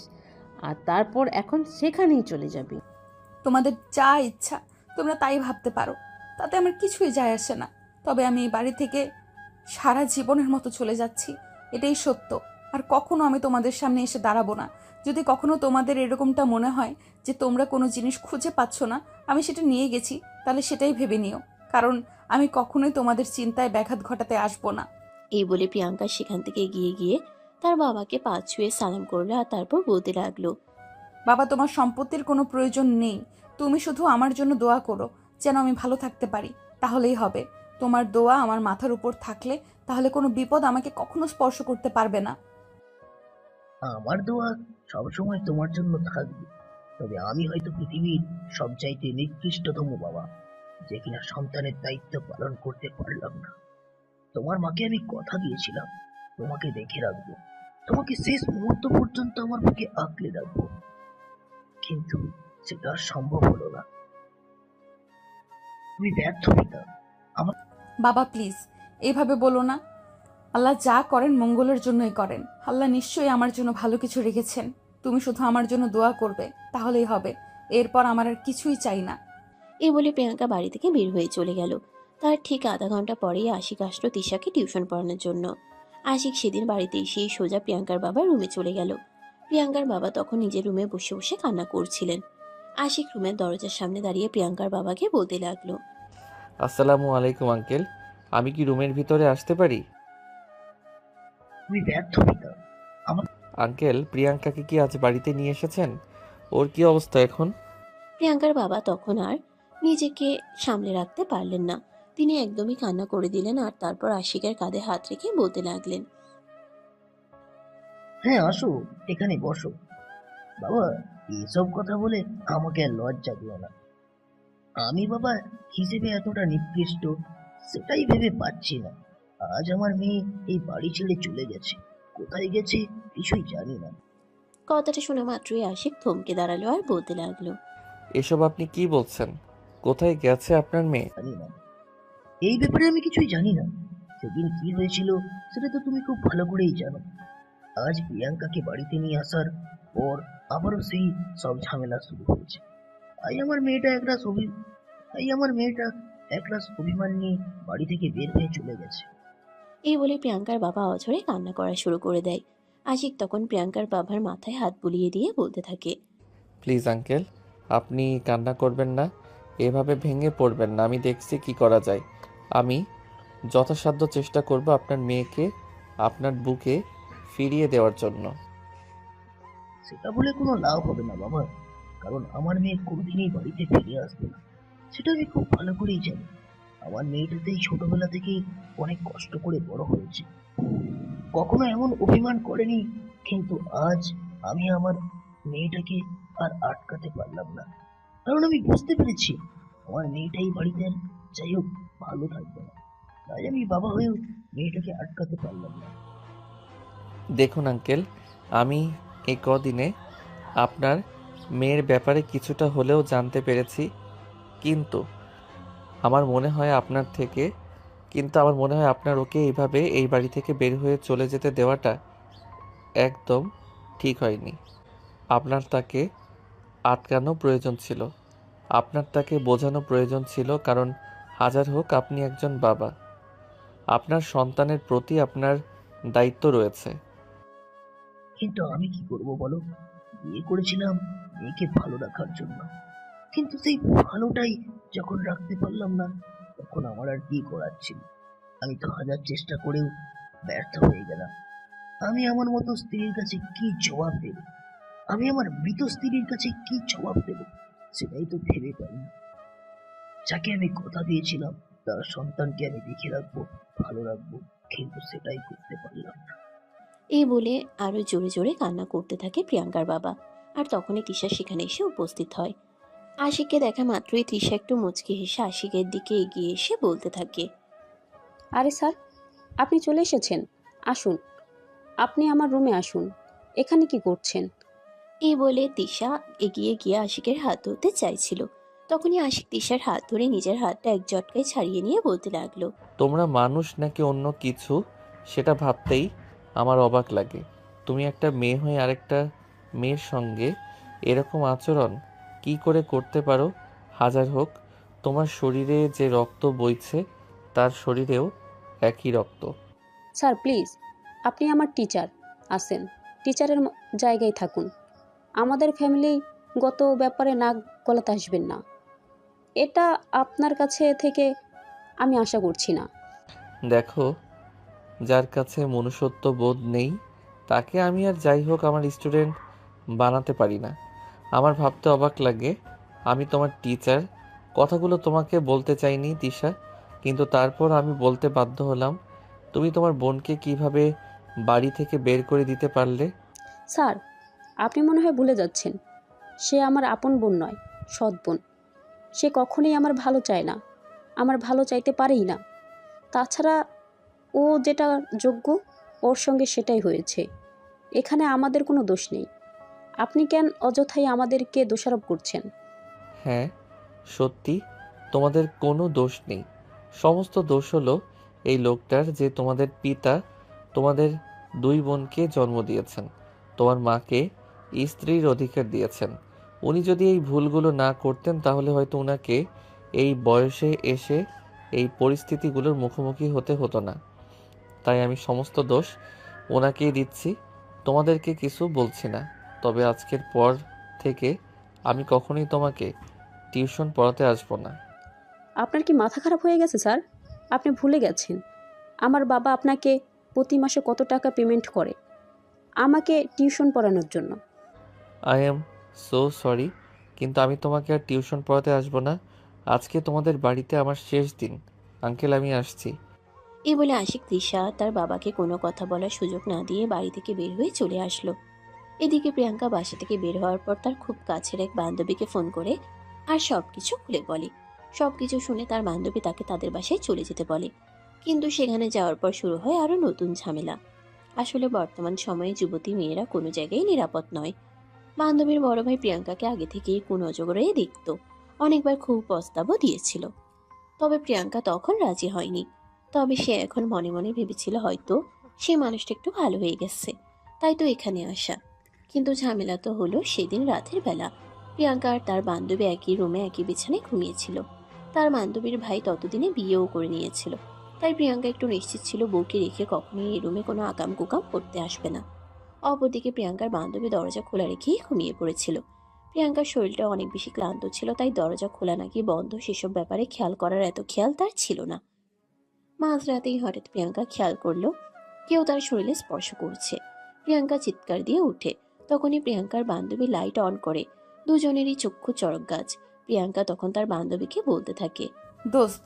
আর তারপর এখন সেখানেই চলে যাবি। তোমাদের যা ইচ্ছা তোমরা তাই ভাবতে পারো, তাতে আমার কিছুই যায় আসে না। তবে আমি এই বাড়ি থেকে সারা জীবনের মতো চলে যাচ্ছি, এটাই সত্য। আর কখনো আমি তোমাদের সামনে এসে দাঁড়াবো না। যদি কখনো তোমাদের এরকমটা মনে হয় যে তোমরা কোনো জিনিস খুঁজে পাচ্ছ না, আমি সেটা নিয়ে গেছি, তাহলে সেটাই ভেবে নিও। কারণ আমি কখনোই তোমাদের চিন্তায় ব্যাঘাত ঘটাতে আসবো না। এই বলে প্রিয়াঙ্কা সেখান থেকে এগিয়ে গিয়ে তার বাবাকে পা ছুঁয়ে সালাম করলো আর তারপর বলতে লাগলো, বাবা, তোমার সম্পত্তির কোনো প্রয়োজন নেই। তুমি শুধু আমার জন্য দোয়া করো যেন আমি ভালো থাকতে পারি, তাহলেই হবে। তোমার দোয়া আমার মাথার উপর থাকলে তাহলে কোনো বিপদ আমাকে কখনো স্পর্শ করতে পারবে না। আমার দোয়া সবসময় তোমার জন্য থাকবে। তবে আমি হয়তো পৃথিবীর সবচাইতে নিকৃষ্টতম বাবা, যে কিনা সন্তানের দায়িত্ব পালন করতে পারলাম না। তোমার মাকে আমি কথা দিয়েছিলাম তোমাকে দেখে রাখবো, তোমাকে শেষ মুহূর্ত পর্যন্ত আমার বুকে আঁকড়ে রাখবো, কিন্তু সেটা আর সম্ভব হলো না। তুমি ব্যর্থ পিতা। বাবা প্লিজ এইভাবে বলো না। আল্লাহ যা করেন মঙ্গলের জন্যই করেন। আল্লাহ নিশ্চয়ই আমার জন্য ভালো কিছু রেখেছেন। তুমি শুধু আমার জন্য দোয়া করবে, তাহলেই হবে। এরপর আমার আর কিছুই চাই না। এই বলে প্রিয়াঙ্কা বাড়ি থেকে বের হয়ে চলে গেল। তার ঠিক আধা ঘন্টা পরেই আশিক আসলো তিশাকে টিউশন পড়ানোর জন্য। আশিক সেদিন বাড়িতে এসেই সোজা প্রিয়াঙ্কার বাবার রুমে চলে গেল। প্রিয়াঙ্কার বাবা তখন নিজের রুমে বসে বসে কান্না করছিলেন। আশিক রুমের দরজার সামনে দাঁড়িয়ে প্রিয়াঙ্কার বাবাকে বলতে লাগলো, আসসালামু আলাইকুম আঙ্কেল, আমি কি রুমের ভিতরে আসতে পারি? তুমি ব্যর্থ পিতা। আঙ্কেল, প্রিয়াঙ্কাকে কি আজ বাড়িতে নিয়ে এসেছেন? ওর কি অবস্থা এখন? প্রিয়াঙ্কার বাবা তখন আর নিজেকে সামলে রাখতে পারলেন না। তিনি একদমই কান্না করে দিলেন আর তারপর আশিকের কাঁধে হাত রেখে বলতে লাগলেন, হ্যাঁ, আসো, এখানে বসো। বাবা, এসব কথা বলে আমাকে আর লজ্জা দিও না। আমি বাবা হিসেবে এতটা নিকৃষ্ট সেটাই ভেবে পাচ্ছি না। আজ আমার মেয়ে এই বাড়ি ছেড়ে চলে গেছে, কোথায় গেছে কিছুই জানি না। কথাটা শোনা মাত্রই আশিক থমকে দাঁড়ালো আর বলতে লাগলো, এসব আপনি কি বলছেন? কোথায় গেছে আপনার মেয়ে? জানি না, এই ব্যাপারে আমি কিছুই জানি না। সেদিন কি হয়েছিল সেটা তো তুমি খুব ভালো করেই জানো। আজ প্রিয়াঙ্কাকে বাড়িতে নিয়ে আসার পর আবারও সেই সব ঝামেলা শুরু হয়েছে। তাই আমার মেয়েটা একরাশ অভিমান নিয়ে বাড়ি থেকে বের হয়ে চলে গেছে। এই বলে প্রিয়াঙ্কার বাবা অঝরে কান্না করা শুরু করে দেয়। আশিক তখন প্রিয়াঙ্কার বাবার মাথায় হাত বুলিয়ে দিয়ে বলতে থাকে, প্লিজ আঙ্কেল, আপনি কান্না করবেন না, এভাবে ভেঙে পড়বেন না। আমি দেখছি কি করা যায়। আমি যথাসাধ্য চেষ্টা করব আপনার মেয়েকে আপনার বুকে ফিরিয়ে দেওয়ার জন্য। সেটা বলে কোনো লাভ হবে না বাবা, কারণ আমার মেয়ে কোনোদিনই বাড়িতে ফিরে আসবে না, সেটা আমি খুব ভালো করেই জানি। আমার মেয়েটাতেই ছোটবেলা থেকেই অনেক কষ্ট করে বড় হয়েছে, কখনো এমন অভিমান করেনি। কিন্তু আজ আমি আমার মেয়েটাকে আর আটকাতে পারলাম না, কারণ আমি বুঝতে পেরেছি আমার মেয়েটাই বাড়িতে আর যাই হোক ভালো থাকবে না। তাই আমি বাবা হয়েও মেয়েটাকে আটকাতে পারলাম না। দেখুন আঙ্কেল, আমি এই কদিনে আপনার মেয়ের ব্যাপারে কিছুটা হলেও জানতে পেরেছি, কিন্তু আমার মনে হয় আপনার ওকে এইভাবে এই বাড়ি থেকে বের হয়ে চলে যেতে দেওয়াটা একদম ঠিক হয়নি। আপনার তাকে আটকানো প্রয়োজন ছিল, আপনার তাকে বোঝানো প্রয়োজন ছিল, কারণ হাজার হোক আপনি একজন বাবা, আপনার সন্তানের প্রতি আপনার দায়িত্ব রয়েছে। কিন্তু আমি কি করব বলো, বিয়ে করেছিলাম মেয়েকে ভালো রাখার জন্য, কিন্তু সেই ভালোটাই যখন রাখতে পারলাম না তখন আমার আর কি করার ছিল। আমি তো হাজার চেষ্টা করেও ব্যর্থ হয়ে গেলাম। আমি আমার মতো স্ত্রীর কাছে কি জবাব দেব? আমি আমার মৃত স্ত্রীর কাছে কি জবাব দেব সেটাই তো ভেবে পাই না। যাকে আমি কথা দিয়েছিলাম তার সন্তানকে আমি দেখে রাখবো, ভালো রাখবো, কিন্তু সেটাই করতে পারলাম না। এই বলে আরো জোরে জোরে কান্না করতে থাকে প্রিয়াঙ্কার বাবা। আর তখনই তিশা সেখানে এসে উপস্থিত হয়। আশিককে দেখা মাত্রই তৃষা একটু মুচকি হেসে আশিকের দিকে এগিয়ে এসে বলতে থাকে, আরে স্যার, আপনি চলে এসেছেন। আসুন, আপনি আমার রুমে আসুন। এখানে কি করছেন? এই বলে তিশা এগিয়ে গিয়ে আশিকের হাত ধরতে চাইছিল। তখনই আশিক তিশার হাত ধরে নিজের হাতটা এক ঝটকায় ছাড়িয়ে নিয়ে বলতে লাগলো, তোমরা মানুষ নাকি অন্য কিছু সেটা ভাবতেই আমার অবাক লাগে। তুমি একটা মেয়ে হয়ে আরেকটা মেয়ের সঙ্গে এরকম আচরণ কি করে করতে পারো? হাজার হোক তোমার শরীরে যে রক্ত বইছে তার শরীরেও একই রক্ত। স্যার প্লিজ, আপনি আমার টিচার আছেন, টিচারের জায়গায় থাকুন। আমাদের ফ্যামিলিগত ব্যাপারে নাক গলাতে আসবেন না, এটা আপনার কাছে থেকে আমি আশা করছি না। দেখো, যার কাছে মনুষ্যত্ব বোধ নেই তাকে আমি আর যাই হোক আমার স্টুডেন্ট বানাতে পারি না। আমার ভাবতে অবাক লাগে আমি তোমার টিচার। কথাগুলো তোমাকে বলতে চাইনি তিশা, কিন্তু তারপর আমি বলতে বাধ্য হলাম। তুমি তোমার বোনকে কিভাবে বাড়ি থেকে বের করে দিতে পারলে? স্যার, আপনি মনে হয় ভুলে যাচ্ছেন, সে আমার আপন বোন নয়, সৎ বোন। সে কখনোই আমার ভালো চায় না, আমার ভালো চাইতে পারেই না। তাছাড়া ও যেটা যোগ্য, ওর সঙ্গে সেটাই হয়েছে। এখানে আমাদের কোনো দোষ নেই। আপনি কেন অযথাই আমাদেরকে দোষারোপ করছেন? হ্যাঁ, সত্যি তোমাদের কোনো দোষ নেই। সমস্ত দোষ হলো এই লোকটার, যে তোমাদের পিতা তোমাদের দুই বোনকে জন্ম দিয়েছেন, তোমার মাকে স্ত্রীর অধিকার দিয়েছেন। উনি যদি এই ভুলগুলো না করতেন তাহলে হয়তো উনাকে এই বয়সে এসে এই পরিস্থিতিগুলোর মুখোমুখি হতে হতো না। তাই আমি সমস্ত দোষ ওনাকেই দিচ্ছি, তোমাদেরকে কিছু বলছি না। তবে আজকের পর থেকে আমি কখনোই তোমাকে টিউশন পড়াতে আসবো না। আপনার কি মাথা খারাপ হয়ে গেছে স্যার? আপনি ভুলে গেছেন আমার বাবা আপনাকে প্রতি মাসে কত টাকা পেমেন্ট করে আমাকে টিউশন পড়ানোর জন্য। আই এম সো সরি, কিন্তু আমি তোমাকে আর টিউশন পড়াতে আসবো না। আজকে তোমাদের বাড়িতে আমার শেষ দিন। আঙ্কেল, আমি আসছি। এই বলে আশিক তৃষা তার বাবাকে কোনো কথা বলার সুযোগ না দিয়ে বাড়ি থেকে বের হয়ে চলে আসলো। এদিকে প্রিয়াঙ্কা বাসা থেকে বের হওয়ার পর তার খুব কাছের এক বান্ধবীকে ফোন করে আর সবকিছু খুলে বলে। সবকিছু শুনে তার বান্ধবী তাকে তাদের বাসায় চলে যেতে বলে। কিন্তু সেখানে যাওয়ার পর শুরু হয় আরো নতুন ঝামেলা। আসলে বর্তমান সময়ে যুবতী মেয়েরা কোনো জায়গায় নিরাপদ নয়। বান্ধবীর বড় ভাই প্রিয়াঙ্কাকে আগে থেকেই কুনজরে দেখতো, অনেকবার খুব প্রস্তাবও দিয়েছিল। তবে প্রিয়াঙ্কা তখন রাজি হয়নি। তবে সে এখন মনে মনে ভেবেছিল হয়তো সে মানুষটা একটু ভালো হয়ে গেছে, তাই তো এখানে আসা। কিন্তু ঝামেলা তো হলো সেদিন রাতের বেলা। প্রিয়াঙ্কা আর তার বান্ধবী একই রুমে একই বিছানায় ঘুমিয়েছিল। তার বান্ধবীর ভাই ততদিনে বিয়েও করে নিয়েছিল। তাই প্রিয়াঙ্কা একটু নিশ্চিত ছিল বউকে রেখে কখনোই এই রুমে কোনো আকাম কুকাম করতে আসবে না। অপরদিকে প্রিয়াঙ্কার বান্ধবী দরজা খোলা রেখেই ঘুমিয়ে পড়েছিল। প্রিয়াঙ্কার শরীরটা অনেক বেশি ক্লান্ত ছিল, তাই দরজা খোলা নাকি বন্ধ সেসব ব্যাপারে খেয়াল করার এত খেয়াল তার ছিল না। মাঝরাতেই হঠাৎ প্রিয়াঙ্কা খেয়াল করলো কেউ তার শরীরে স্পর্শ করছে। প্রিয়াঙ্কা চিৎকার দিয়ে উঠে। তখনই প্রিয়াঙ্কার বান্ধবী লাইট অন করে। দুজনেরই চক্ষু চড়ক গাছ। প্রিয়াঙ্কা তখন তার বান্ধবীকে বলতে থাকে, দোস্ত,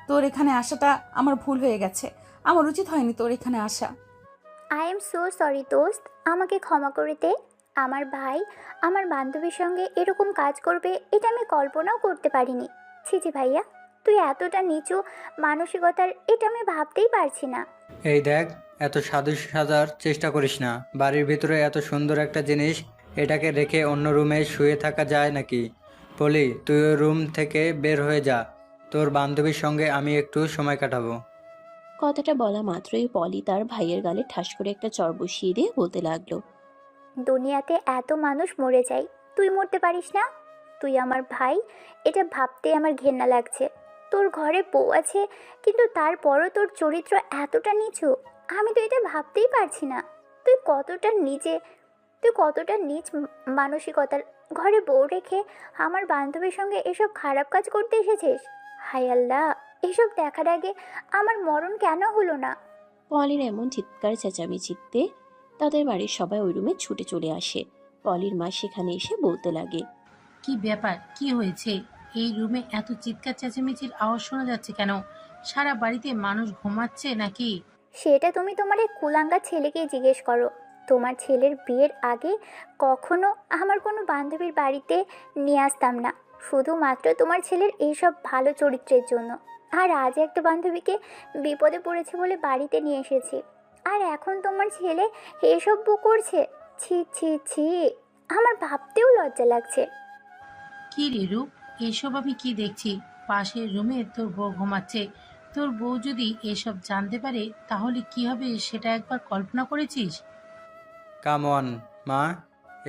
তোর এখানে আসাটা আমার ভুল হয়ে গেছে। আমার উচিত হয়নি তোর এখানে আসা। আই এম সো সরি দোস্ত, আমাকে ক্ষমা করে দে। আমার ভাই আমার বান্ধবীর সঙ্গে এরকম কাজ করবে এটা আমি কল্পনাও করতে পারিনি। ছি ভাইয়া, তুই এতটা নিচু মানসিকতার, এটা আমি ভাবতেই পারছি না। এই দেখ, এত সাধু সাজার চেষ্টা করিস না। বাড়ির ভিতরে এত সুন্দর একটা জিনিস, এটাকে রেখে অন্য রুমে শুয়ে থাকা যায় নাকি? পলি, তুই ওই রুম থেকে বের হয়ে যা। তোর বান্ধবীর সঙ্গে আমি একটু সময় কাটাবো। কথাটা বলা মাত্রই পলি তার ভাইয়ের গালে ঠাস করে একটা চড় বসিয়ে দিয়ে বলতে লাগলো, দুনিয়াতে এত মানুষ মরে যায়, তুই মরতে পারিস না? তুই আমার ভাই, এটা ভাবতে আমার ঘেন্না লাগছে। তোর ঘরে বউ আছে, কিন্তু তারপরও তোর চরিত্র এতটা নিচু, আমি তো এটা ভাবতেই পারছি না। তুই কতটা নিচ মানসিকতার, ঘরে বউ রেখে আমার বান্ধবীর সঙ্গে এসব খারাপ কাজ করতে এসেছিস। হায় আল্লাহ, এসব দেখার আগে আমার মরণ কেন হলো না? পলির এমন চিৎকার চেঁচামেচিতে তাদের বাড়ির সবাই ওই রুমে ছুটে চলে আসে। পলির মা সেখানে এসে বলতে লাগে, কি ব্যাপার, কি হয়েছে? এই রুমে এত চিৎকার চেঁচামেচির আওয়াজ শোনা যাচ্ছে কেন? সারা বাড়িতে মানুষ ঘুমাচ্ছে নাকি? সেটা তুমি তোমার এই কুলাঙ্গা ছেলেকেই জিজ্ঞেস করো। তোমার ছেলের বিয়ের আগে কখনো আমার কোনো বান্ধবীর বাড়িতে নিয়ে আসতাম না, শুধুমাত্র তোমার ছেলের এইসব ভালো চরিত্রের জন্য। আর আজ একটা বান্ধবীকে বিপদে পড়েছে বলে বাড়িতে নিয়ে এসেছি, আর এখন তোমার ছেলে এসব বউ করছে। ছি ছি ছি, আমার ভাবতেও লজ্জা লাগছে। কি রে রূপ, এসব আমি কি দেখছি? পাশের রুমে তোর বউ ঘুমাচ্ছে। তোর বউ যদি এসব জানতে পারে তাহলে কি হবে সেটা একবার কল্পনা করেছিস? কাম অন মা,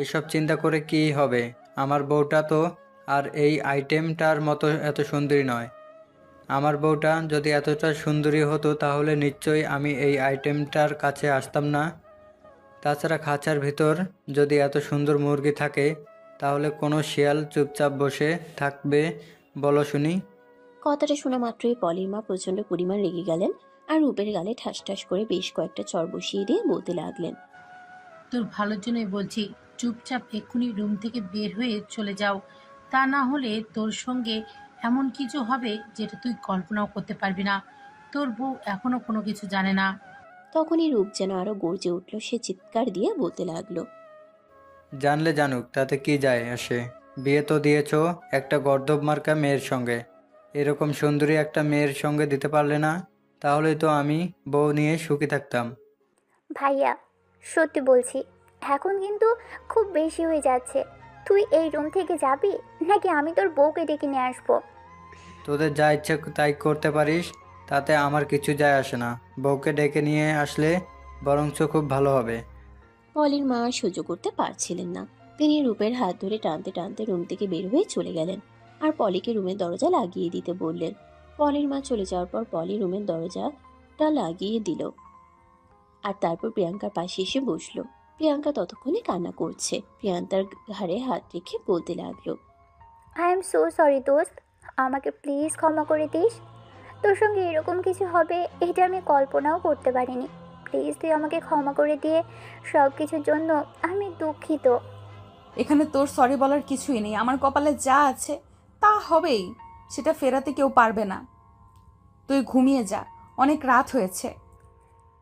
এসব চিন্তা করে কি হবে? আমার বউটা তো আর এই আইটেমটার মতো এত সুন্দরী নয়। আমার বউটা যদি এতটা সুন্দরী হতো তাহলে নিশ্চয়ই আমি এই আইটেমটার কাছে আসতাম না। তাছাড়া খাঁচার ভিতর যদি এত সুন্দর মুরগি থাকে তাহলে কোনো শিয়াল চুপচাপ বসে থাকবে বলো শুনি? কথাটা শোনা মাত্রই পলির মা প্রচন্ড পরিমাণ রেগে গেলেন আর রূপের গালে ঠাস ঠাস করে বেশ কয়েকটা চড় বসিয়ে দিয়ে বলতে লাগলেন, তোর ভালোর জন্যই বলছি, চুপচাপ এক্ষুনি রুম থেকে বের হয়ে চলে যাও। তা না হলে তোর সঙ্গে এমন কিছু হবে যেটা তুই কল্পনাও করতে পারবি না। তোর বউ এখনো কোনো কিছু জানে না। তখনই রূপ যেন আরো গর্জে উঠল। সে চিৎকার দিয়ে বলতে লাগলো, জানলে জানুক, তাতে কি যায় আসে? বিয়ে তো দিয়েছো একটা গর্দভ মার্কা মেয়ের সঙ্গে, এরকম সুন্দরী একটা মেয়ের সঙ্গে দিতে পারলে না? তাহলেই তো আমি বউ নিয়ে সুখী থাকতাম। ভাইয়া, সত্যি বলছি, এখন কিন্তু খুব বেশি হয়ে যাচ্ছে। তুই এই রুম থেকে যাবি নাকি আমি তোর বউকে ডেকে নিয়ে আসবো? তোদের যা ইচ্ছে তাই করতে পারিস, তাতে আমার কিছু যায় আসে না। বউকে ডেকে নিয়ে আসলে বরঞ্চ খুব ভালো হবে। পলির মা আর সহ্য করতে পারছিলেন না। তিনি রূপের হাত ধরে টানতে টানতে রুম থেকে বের হয়ে চলে গেলেন আর পলিকে রুমের দরজা লাগিয়ে দিতে বললেন। পলির মা চলে যাওয়ার পর পলি রুমের দরজাটা লাগিয়ে দিল আর তারপর প্রিয়াঙ্কার পাশে এসে বসলো। প্রিয়াঙ্কা ততক্ষণে কান্না করছে। প্রিয়াঙ্কার ঘাড়ে হাত রেখে বলতে লাগলো, আই এম সো সরি দোস্ত, আমাকে প্লিজ ক্ষমা করে দিস। তোর সঙ্গে এরকম কিছু হবে এটা আমি কল্পনাও করতে পারিনি। প্লিজ তুই আমাকে ক্ষমা করে দিয়ে, সব কিছুর জন্য আমি দুঃখিত। এখানে তোর সরি বলার কিছুই নেই। আমার কপালে যা আছে তা হবেই, সেটা ফেরাতে কেউ পারবে না। তুই ঘুমিয়ে যা, অনেক রাত হয়েছে।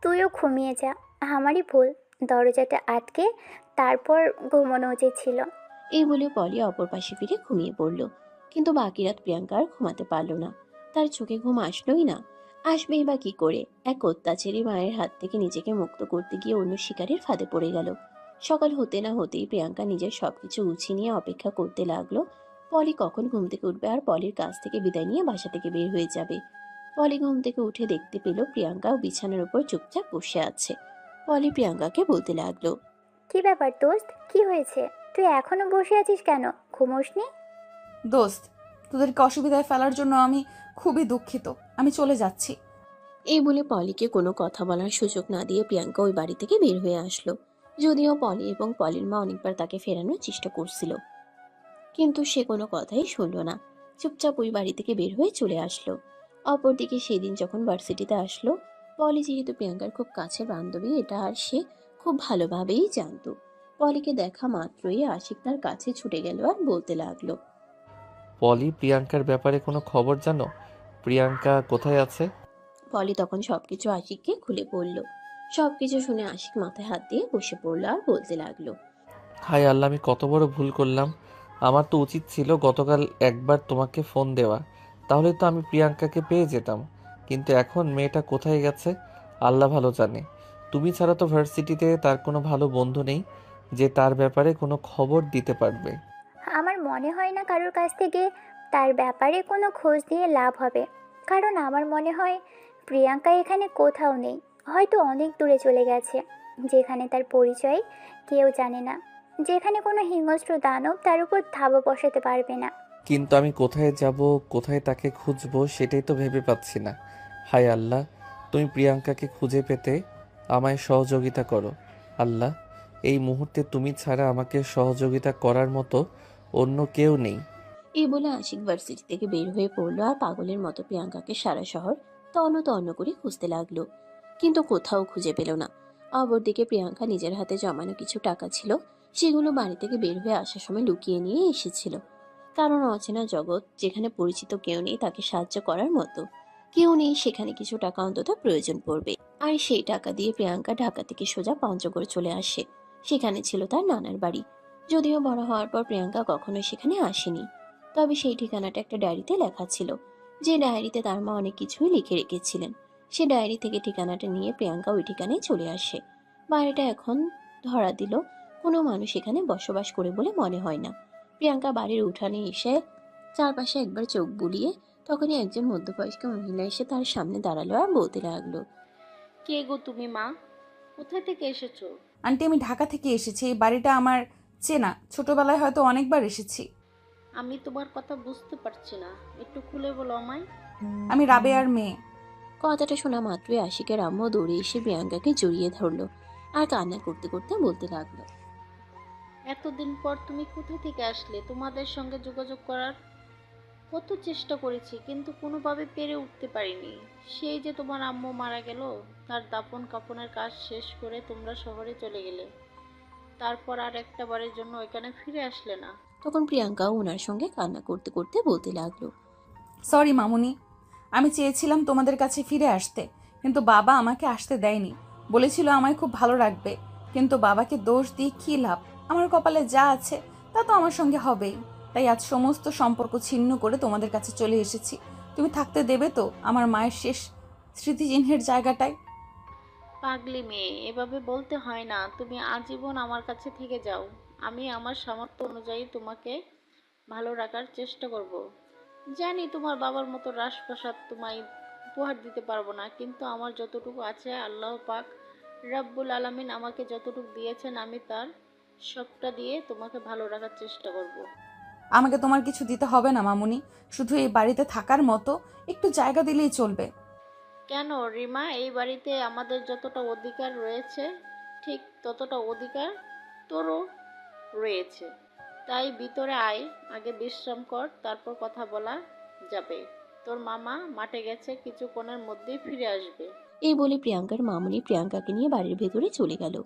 তুইও ঘুমিয়ে যা, আমারই ভুল, দরজাটা আটকে তারপর ঘুমানো উচিত ছিল। এই বলে পলি অপর পাশে ফিরে ঘুমিয়ে পড়ল। কিন্তু বাকি রাত প্রিয়াঙ্কা আর ঘুমাতে পারল না। তার চোখে ঘুম আসলোই না। আসবেই বা কি করে? এক অত্যাচারী মায়ের হাত থেকে নিজেকে মুক্ত করতে গিয়ে অন্য শিকারের ফাঁদে পড়ে গেল। সকাল হতে না হতেই প্রিয়াঙ্কা নিজের সবকিছু গুছিয়ে নিয়ে অপেক্ষা করতে লাগলো পলি কখন ঘুম থেকে উঠবে আর পলির কাছ থেকে বিদায় নিয়ে বাসা থেকে বের হয়ে যাবে। পলি ঘুম থেকে উঠে দেখতে পেল প্রিয়াঙ্কাও বিছানার উপর চুপচাপ বসে আছে। পলি প্রিয়াঙ্কাকে বলতে লাগলো, কি ব্যাপার দোস্ত, কি হয়েছে? তুই এখনো বসে আছিস কেন? ঘুমোসনি? দোস্ত, তোদেরকে অসুবিধায় ফেলার জন্য আমি খুবই দুঃখিত। আমি চলে যাচ্ছি। এই বলে পলিকে কোনো কথা বলার সুযোগ না দিয়ে প্রিয়াঙ্কা ওই বাড়ি থেকে বের হয়ে আসলো। যদিও পলি এবং পলির মা অনেকবার তাকে ফেরানোর চেষ্টা করছিল, কিন্তু সে কোনো কথাই শুনলো না। চুপচাপ ওই বাড়ি থেকে বের হয়ে চলে আসলো। অপরদিকে সেদিন যখন ভার্সিটিতে আসলো, পলি যেহেতু প্রিয়াঙ্কার খুব কাছের বান্ধবী এটা আর সে খুব ভালোভাবেই জানতো। পলিকে দেখা মাত্রই আশিক তার কাছে ছুটে গেল আর বলতে লাগলো, পলি, প্রিয়াঙ্কার ব্যাপারে কোনো খবর জানো? প্রিয়াঙ্কা কোথায় আছে? পলি তখন সবকিছু আশিককে খুলে বলল। সবকিছু শুনে আশিক মাথায় হাত দিয়ে বসে পড়লো আর বলতে লাগলো, হায় আল্লাহ, আমি কত বড় ভুল করলাম। আমার তো উচিত ছিল গতকাল একবার তোমাকে ফোন দেওয়া, তাহলে তো আমি প্রিয়াঙ্কাকে পেয়ে যেতাম। কিন্তু এখন মেয়েটা কোথায় গেছে আল্লাহ ভালো জানে। তুমি ছাড়া তো ভার্সিটিতে তার কোনো ভালো বন্ধু নেই যে তার ব্যাপারে কোনো খবর দিতে পারবে। আমার মনে হয় না কারোর কাছ থেকে তার ব্যাপারে কোনো খোঁজ নিয়ে লাভ হবে, কারণ আমার মনে হয় প্রিয়াঙ্কা এখানে কোথাও নেই, হয়তো অনেক দূরে চলে গেছে, যেখানে তার পরিচয় কেউ জানে না, যেখানে কোনো হিংস্র দানব তার উপর ধাবা বসাতে পারবে না। কিন্তু আমি কোথায় যাব, কোথায় তাকে খুঁজবো সেটাই তো ভেবে পাচ্ছি না। হায় আল্লাহ, তুমি প্রিয়াঙ্কাকে খুঁজে পেতে আমায় সহযোগিতা করো। আল্লাহ, এই মুহূর্তে তুমি ছাড়া আমাকে সহযোগিতা করার মতো অন্য কেউ নেই। এই বলে আশিক ভার্সিটি থেকে বের হয়ে পড়লো আর পাগলের মতো প্রিয়াঙ্কাকে সারা শহর তন্ন তন্ন করে খুঁজতে লাগলো, কিন্তু কোথাও খুঁজে পেল না। অপরদিকে প্রিয়াঙ্কা নিজের হাতে জমানো কিছু টাকা ছিল, সেগুলো বাড়ি থেকে বের হয়ে আসার সময় লুকিয়ে নিয়ে এসেছিল। কারণ অচেনা জগৎ, যেখানে পরিচিত কেউ নেই তাকে সাহায্য করার মতো, কেউ নেই সেখানে কিছু টাকা অন্তত প্রয়োজন পড়বে। আর সেই টাকা দিয়ে প্রিয়াঙ্কা ঢাকা থেকে সোজা পঞ্চগড় চলে আসে। সেখানে ছিল তার নানার বাড়ি। যদিও বড় হওয়ার পর প্রিয়াঙ্কা কখনোই সেখানে আসেনি, তবে সেই ঠিকানাটা একটা ডায়েরিতে লেখা ছিল, যে ডায়েরিতে তার মা অনেক কিছুই লিখে রেখেছিলেন। সে ডায়েরি থেকে ঠিকানাটা নিয়ে প্রিয়াঙ্কা ওই ঠিকানায় চলে আসে। বাড়িটা এখন ধরা দিল কোনো মানুষ এখানে বসবাস করে বলে মনে হয় না। প্রিয়াঙ্কা বাড়ির উঠানে এসে চারপাশে একবার চোখ বুলিয়ে তখনই একজন মধ্যবয়স্ক মহিলা এসে তার সামনে দাঁড়ালো আর বলতে লাগলো, কে গো তুমি মা? কোথায় থেকে এসেছো? আন্টি, আমি ঢাকা থেকে এসেছি। এই বাড়িটা আমার চেনা, ছোটবেলায় হয়তো অনেকবার এসেছি। আমি তোমার কথা বুঝতে পারছি না, একটু খুলে বলো আমায়। আমি রাবেয়ার মেয়ে। কথাটা শোনা মাত্রই আশিকের আম্মু দৌড়ে এসে প্রিয়াঙ্কাকে জড়িয়ে ধরলো আর কান্না করতে করতে বলতে লাগলো, এতদিন পর তুমি কোথা থেকে আসলে? তোমাদের সঙ্গে যোগাযোগ করার কত চেষ্টা করেছি, কিন্তু কোনোভাবে পেরে উঠতে পারিনি। সেই যে তোমার আম্মু মারা গেল, তার দাফন কাফনের কাজ শেষ করে তোমরা শহরে চলে গেলে, তারপর আর একটা বারের জন্য এখানে ফিরে আসলে না। তখন প্রিয়াঙ্কাও ওনার সঙ্গে কান্না করতে করতে বলতে লাগলো, সরি মামুনি, আমি চেয়েছিলাম তোমাদের কাছে ফিরে আসতে, কিন্তু বাবা আমাকে আসতে দেয়নি। বলেছিল আমায় খুব ভালো রাখবে, কিন্তু বাবাকে দোষ দিয়ে কী লাভ? আমার কপালে যা আছে তা তো আমার সঙ্গে হবেই। তাই আজ সমস্ত সম্পর্ক ছিন্ন করে তোমাদের কাছে চলে এসেছি। তুমি থাকতে দেবে তো আমার মায়ের শেষ স্মৃতিচিহ্নের জায়গাটায়? পাগলি মেয়ে, এভাবে বলতে হয় না। তুমি আজীবন আমার কাছে থেকে যাও। আমি আমার সামর্থ্য অনুযায়ী তোমাকে ভালো রাখার চেষ্টা করব। জানি তোমার বাবার মতো রাজপ্রাসাদ তোমায় উপহার দিতে পারবো না, কিন্তু আমার যতটুকু আছে আল্লাহ পাক রাব্বুল আলামিন আমাকে যতটুকু দিয়েছেন, আমি তার সবটা দিয়ে তোমাকে ভালো রাখার চেষ্টা করব। আমাকে তোমার কিছু দিতে হবে না মামুনি, শুধু এই বাড়িতে থাকার মতো একটু জায়গা দিলেই চলবে। কেন রিমা, এই বাড়িতে আমাদের যতটা অধিকার রয়েছে ঠিক ততটা অধিকার তোরও রয়েছে। তাই ভিতরে আয়, আগে বিশ্রাম কর, তারপর কথা বলা যাবে। তোর মামা মাঠে গেছে, কিছুক্ষণের মধ্যেই ফিরে আসবে। এই বলে প্রিয়াঙ্কার মামুনি প্রিয়াঙ্কাকে নিয়ে বাড়ির ভেতরে চলে গেল।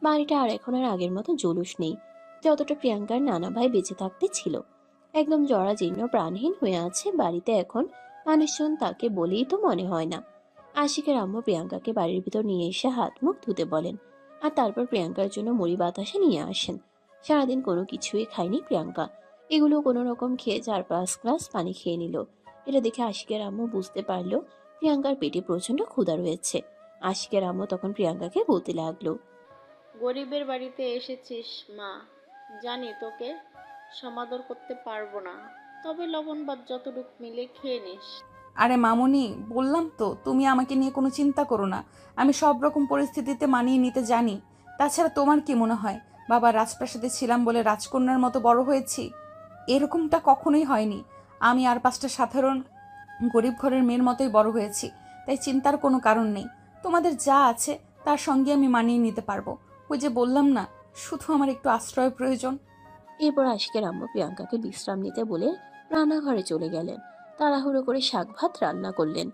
বাড়িটা আর এখন আর আগের মতো জলুস নেই, যতটা প্রিয়াঙ্কার নানা ভাই বেঁচে থাকতে ছিল। একদম জরাজীর্ণ প্রাণহীন হয়ে আছে বাড়িতে এখন। মানুষজন তাকে বলেই তো মনে হয় না। আশিকের আম্মু প্রিয়াঙ্কাকে বাড়ির ভিতর নিয়ে এসে হাত মুখ ধুতে বলেন, আর তারপর প্রিয়াঙ্কার জন্য মুড়ি বাতাসে নিয়ে আসেন। সারাদিন কোনো কিছুই খায়নি প্রিয়াঙ্কা, এগুলো কোনো রকম খেয়ে 4-5 গ্লাস পানি খেয়ে নিল। এটা দেখে আশিকের আম্মু বুঝতে পারলো প্রিয়াঙ্কার পেটে প্রচন্ড ক্ষুধা রয়েছে। আশিকের আম্মু তখন প্রিয়াঙ্কাকে বলতে লাগলো, গরিবের বাড়িতে এসেছিস মা, জানি তোকে সমাদর করতে পারবো না, তবে লবণ ভাত যতটুকু মিলে খেয়ে নিস। আরে মামুনি, বললাম তো তুমি আমাকে নিয়ে কোনো চিন্তা করো না, আমি সব রকম পরিস্থিতিতে মানিয়ে নিতে জানি। তাছাড়া তোমার কি মনে হয় বাবা রাজপ্রাসাদে ছিলাম বলে রাজকন্যার মতো বড় হয়েছি? এরকমটা কখনোই হয়নি। আমি আর 5টা সাধারণ গরিব ঘরের মেয়ের মতোই বড় হয়েছি। তাই চিন্তার কোনো কারণ নেই। তোমাদের যা আছে তার সঙ্গে আমি মানিয়ে নিতে পারবো। ওই যে বললাম না, শুধু আমার একটু আশ্রয় প্রয়োজন। এরপর আশিকের আম্মু প্রিয়াঙ্কাকে বিশ্রাম নিতে বলে রান্নাঘরে চলে গেলেন। তাড়াহুড়ো করে শাক ভাত রান্না করলেন।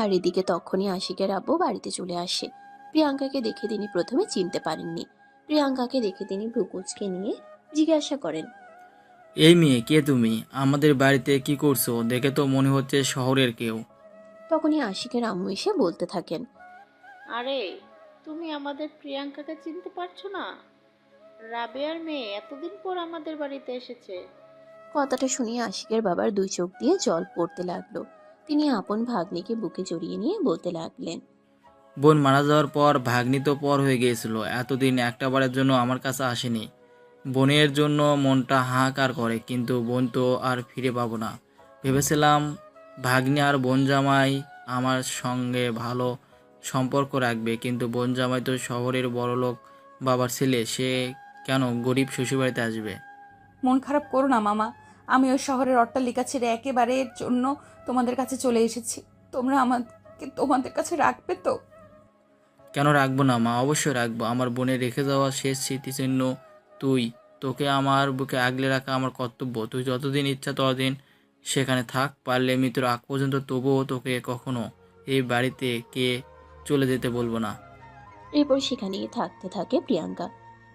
আর এদিকে তখনই আশিকের আব্বু বাড়িতে চলে আসে। প্রিয়াঙ্কাকে দেখে তিনি প্রথমে চিনতে পারেননি। প্রিয়াঙ্কাকে দেখে তিনি ভ্রুকুচকে নিয়ে জিজ্ঞাসা করেন, এই মেয়ে কে তুমি? আমাদের বাড়িতে কি করছো? দেখে তো মনে হচ্ছে শহরের কেউ। তখনই আশিকের আম্মু এসে বলতে থাকেন, আরে, তুমি আমাদের প্রিয়াঙ্কাকে চিনতে পারছো না? রাবেয়ার মেয়ে এতদিন পর আমাদের বাড়িতে এসেছে। কথাটা শুনিয়ে আশিকের বাবার 2 চোখ দিয়ে জল পড়তে লাগলো। তিনি আপন ভাগ্নিকে বুকে জড়িয়ে নিয়ে বলতে লাগলেন, বোন মারা যাওয়ার পর ভাগ্নি তো পর হয়ে গিয়েছিল, এতদিন একটা বারের জন্য আমার কাছে আসেনি। বোনের জন্য মনটা হাহাকার করে, কিন্তু বোন তো আর ফিরে পাবো না। ভেবেছিলাম ভাগ্নি আর বোন জামাই আমার সঙ্গে ভালো সম্পর্ক রাখবে, কিন্তু বোন জামাই তো শহরের বড়লোক বাবার ছেলে, সে কেন গরিব শ্বশুরবাড়িতে আসবে? মন খারাপ করো না মামা, আমি ওই শহরের অট্টালিকা ছেড়ে একেবারে এর জন্য তোমাদের কাছে চলে এসেছি। তোমরা আমাকে তোমাদের কাছে রাখবে তো? কেন রাখবো না মা, অবশ্যই রাখবো। আমার বোনের রেখে যাওয়া শেষ স্মৃতিচিহ্ন তুই, তোকে আমার বুকে আগলে রাখা আমার কর্তব্য। তুই যতদিন ইচ্ছা ততদিন সেখানে থাক, পারলে মৃত্যুর আগ পর্যন্ত, তবুও তোকে কখনো এই বাড়িতে কে চলে যেতে বলবো না। এরপর সেখানেই থাকতে থাকে প্রিয়াঙ্কা।